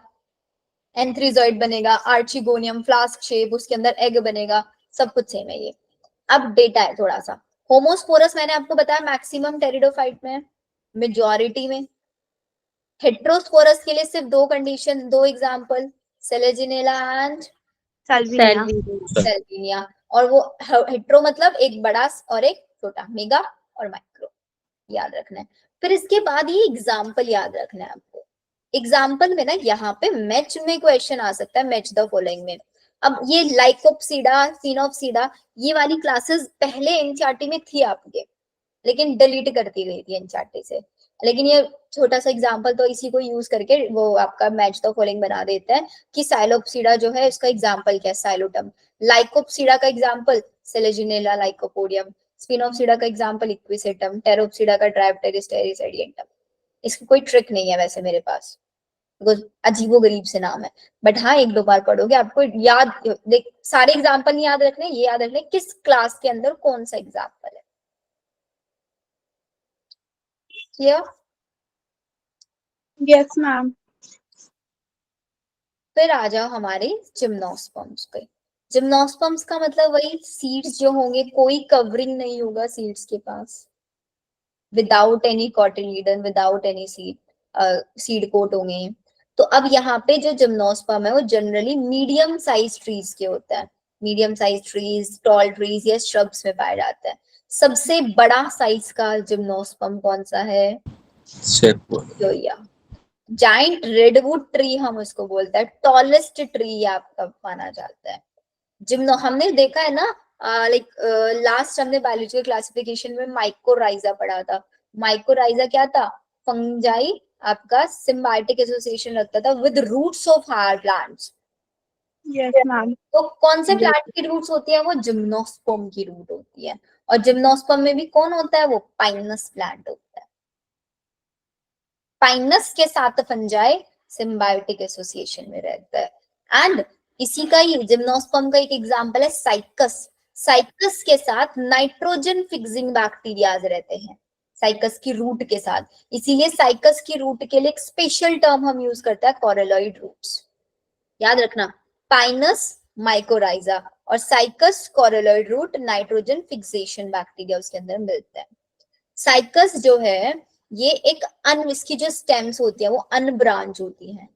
एंथ्रीजॉइड बनेगा, आर्चिगोनियम फ्लास्क शेप, उसके अंदर एग बनेगा, सब कुछ सेम है ये। अब डेटा है थोड़ा सा। होमोस्पोरस मैंने आपको बताया मैक्सिमम टेरिडोफाइट में, मेजॉरिटी में। हेट्रोस्पोरस के लिए सिर्फ दो कंडीशन, दो एग्जांपल, सेलेजिनेला एंड सेल्विनिया। और वो हेट्रो मतलब एक बड़ा और एक छोटा, मेगा और माइक्रो, याद रखना है। फिर इसके बाद ये एग्जांपल याद रखना है आपको। एग्जाम्पल में ना यहाँ पे मैच में क्वेश्चन आ सकता है, मैच द फॉलोइंग में। अब ये लाइकोप्सिडा, फिनोप्सिडा, ये वाली क्लासेस पहले एनसीईआरटी में थी आपके, लेकिन डिलीट कर दी गई थी एनसीईआरटी से। लेकिन ये छोटा सा एग्जांपल तो इसी को यूज करके वो आपका मैच द फॉलोइंग बना देता है कि साइलोप्सिडा जो है उसका एग्जांपल क्या है, साइलोटम। लाइकोप्सिडा का एग्जांपल सेलेजिनेला लाइकोपोडियम, स्पिनोप्सिडा का एग्जांपल इक्विसेटम, टेरोप्सिडा का ड्रायोप्टेरिस टेरिसेडियंटम। इसकी कोई ट्रिक नहीं है वैसे मेरे पास, अजीबो गरीब से नाम है, बट हाँ एक दो बार पढ़ोगे आपको याद, देख सारे एग्जांपल नहीं याद रखने, ये याद रखने किस क्लास के अंदर कौन सा एग्जांपल है। क्लियर? Yes ma'am. फिर आ जाओ हमारे जिम्नोस्पर्म्स पे। जिम्नोस्पर्म्स का मतलब वही सीड्स जो होंगे, कोई कवरिंग नहीं होगा सीड्स के पास, without any cotyledon, without any seed coat होंगे। तो अब यहाँ पे जो जिम्नोस्पर्म है वो जनरली मीडियम साइज ट्रीज के होता है, medium size trees, tall trees या श्रब्स में पाया जाता है। सबसे बड़ा साइज का जिम्नोस्पर्म कौन सा है? सेक्वोया, जाइंट रेडवुड ट्री हम उसको बोलते हैं, टॉलेस्ट ट्री आपका माना जाता है। जिम्नो हमने देखा है ना, लाइक लास्ट हमने बायोलॉजिकल क्लासिफिकेशन में माइकोराइजा पढ़ा था। माइकोराइजा क्या था? फंजाई आपका सिम्बायोटिक एसोसिएशन रखता था with roots of higher plants. Yes ma'am. तो कौन से प्लांट की रूट्स होती है? वो जिम्नोस्पर्म की रूट होती है। और जिम्नोस्पर्म में भी कौन होता है? वो पाइनस प्लांट होता है। पाइनस के साथ फंजाई सिम्बायोटिक एसोसिएशन में रहता है। एंड इसी का ही जिम्नोस्पर्म का एक एग्जांपल है साइकस। साइकस के साथ नाइट्रोजन फिक्सिंग बैक्टीरियाज रहते हैं, साइकस की रूट के साथ। इसीलिए साइकस की रूट के लिए एक स्पेशल टर्म हम यूज करते हैं, कोरेलॉइड रूट्स। याद रखना, पाइनस माइकोराइजा और Cycas coralloid root, nitrogen fixation bacteria उसके अंदर मिलता है। साइकस जो है ये एक इसकी जो स्टेम्स होती है वो अनब्रांच होती है।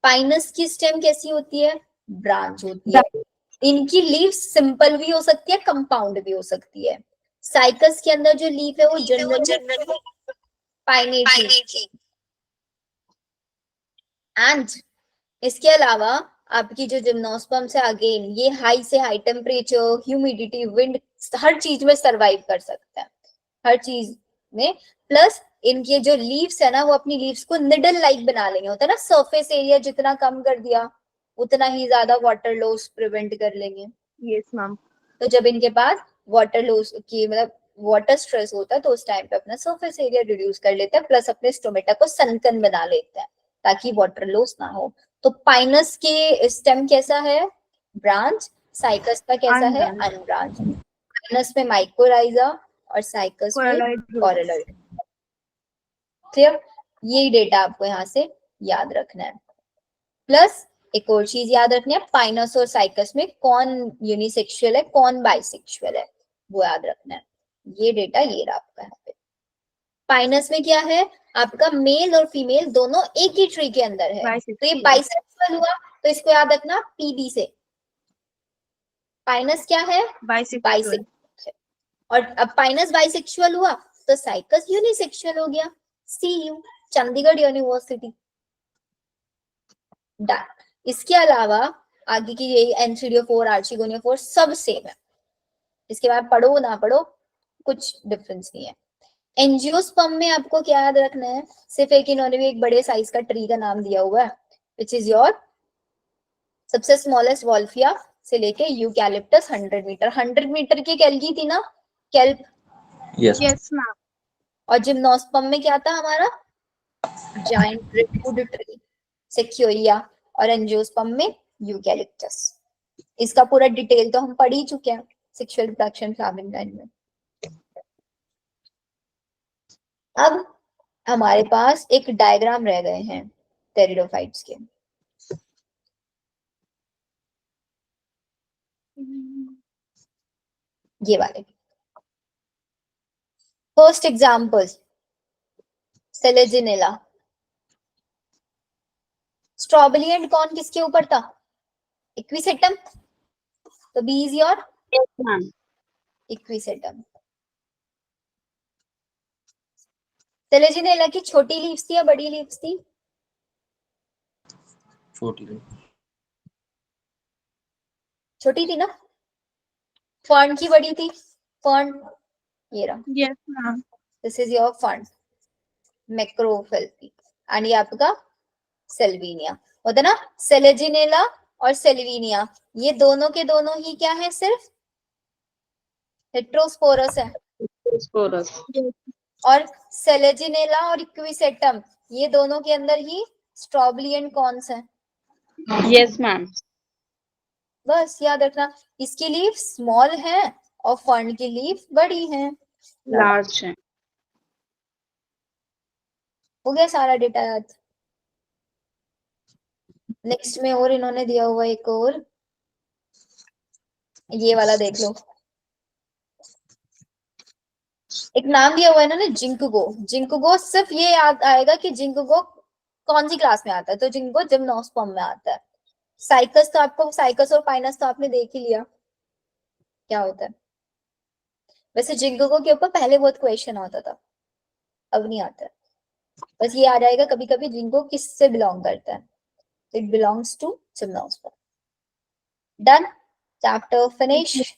पाइनस की स्टेम कैसी होती है? ब्रांच होती है। इनकी लीफ सिंपल भी हो सकती है, कंपाउंड भी हो सकती है। साइकस के अंदर जो लीफ है वो जनरली पाइनेट। एंड इसके अलावा आपकी जो जिम्नोस्पर्म्स है, अगेन ये हाई से हाई टेम्परेचर, ह्यूमिडिटी, विंड, हर चीज में सरवाइव कर सकता है, हर चीज में। प्लस इनके जो लीव्स है ना, वो अपनी लीव्स को निडल लाइक बना लेंगे, होता है ना, सरफेस एरिया जितना कम कर दिया उतना ही ज्यादा वाटर लॉस प्रिवेंट कर लेंगे। Yes ma'am. तो जब इनके पास वाटर लॉस की मतलब वाटर स्ट्रेस होता है तो उस टाइम पे अपना सरफेस एरिया रिड्यूस कर लेते हैं, प्लस अपने स्टोमेटा को सनकन बना लेते हैं ताकि वाटर लॉस ना हो। तो पाइनस के स्टेम कैसा है? ब्रांच। साइकस का कैसा है? अनब्रांच। पाइनस में माइकोराइजा और साइकस में कोरेलॉइड। क्लियर? यही डेटा आपको यहाँ से याद रखना है। प्लस एक और चीज याद रखनी है, पाइनस और साइकस में कौन यूनिसेक्सुअल है, कौन बाइसेक्सुअल है, वो याद रखना है। ये डेटा ये रहा आपका यहाँ पे। पाइनस में क्या है? आपका मेल और फीमेल दोनों एक ही ट्री के अंदर है, तो ये बाइसेक्सुअल हुआ, तो इसको याद रखना पीबी से। पाइनस क्या है? बाइसेक्सुअल। और अब पाइनस बाइसेक्सुअल हुआ तो साइकस यूनिसेक्सुअल हो गया। सी यू, चंडीगढ़ यूनिवर्सिटी। डन। इसके अलावा आगे की यही एनसीडीओ4, आर्चिगोनिया4 सब सेम है, इसके बाद पढ़ो ना पढ़ो कुछ डिफरेंस नहीं है। एंजियोस्पर्म में आपको क्या याद रखना है? सिर्फ एक इन्होंने भी एक बड़े साइज का ट्री का नाम दिया हुआ है, विच इज योर सबसे स्मॉलेस्ट वॉल्फिया से लेके यूकैलिप्टस 100 मीटर। 100 मीटर की कैल्गी थी ना, केल्प। Yes ma'am. और जिम्नोस्पर्म में क्या था हमारा? Giant redwood tree, Sequoia. और एंजियोस्पर्म में यूकैलिप्टस। इसका पूरा डिटेल तो हम पढ़ ही चुके हैं सेक्सुअल रिप्रोडक्शन फ्लावरिंग लाइन में। अब हमारे पास एक डायग्राम रह गए हैं टेरिडोफाइट्स के। ये वाले फर्स्ट एग्जांपल, सेलेजिनेला। स्ट्रॉबेलिएंट कौन किसके ऊपर था? इक्विसेटम। तो B is your Equisetum. Selaginella की छोटी लीव्स थी या बड़ी लीव्स थी? छोटी। छोटी थी ना, फर्न की बड़ी थी, फर्न ये रहा, Yes, ma'am. This is your fern macrophylly, and ये आपका सेल्विनिया होता है ना। सेलेजिनेला और सेल्विनिया ये दोनों के दोनों ही क्या है, सिर्फ हेट्रोस्पोरस है। Sporus. Yes. और सेलेजिनेला और इक्विसेटम ये दोनों के अंदर ही स्ट्रॉबलियन कॉर्न्स है। Yes, ma'am. बस याद रखना, इसकी लीफ स्मॉल है और फर्न की लीफ बड़ी है। Large है. हो गया सारा डेटा याद। नेक्स्ट में और इन्होंने दिया हुआ एक और, ये वाला देख लो। एक नाम दिया हुआ है ना जिंकुगो। जिंकुगो सिर्फ ये याद आएगा कि जिंकुगो कौन सी क्लास में आता है, तो जिंकुगो जिम्नोस्पर्म में आता है। साइकस तो आपको, साइकस और पाइनस तो आपने देख ही लिया क्या होता है। वैसे जिंकुगो के ऊपर पहले बहुत क्वेश्चन आता था, अब नहीं आता है। बस ये आ जाएगा कभी कभी जिंकुगो किससे बिलोंग करता है, it belongs to gymnosperm. Done, chapter finish.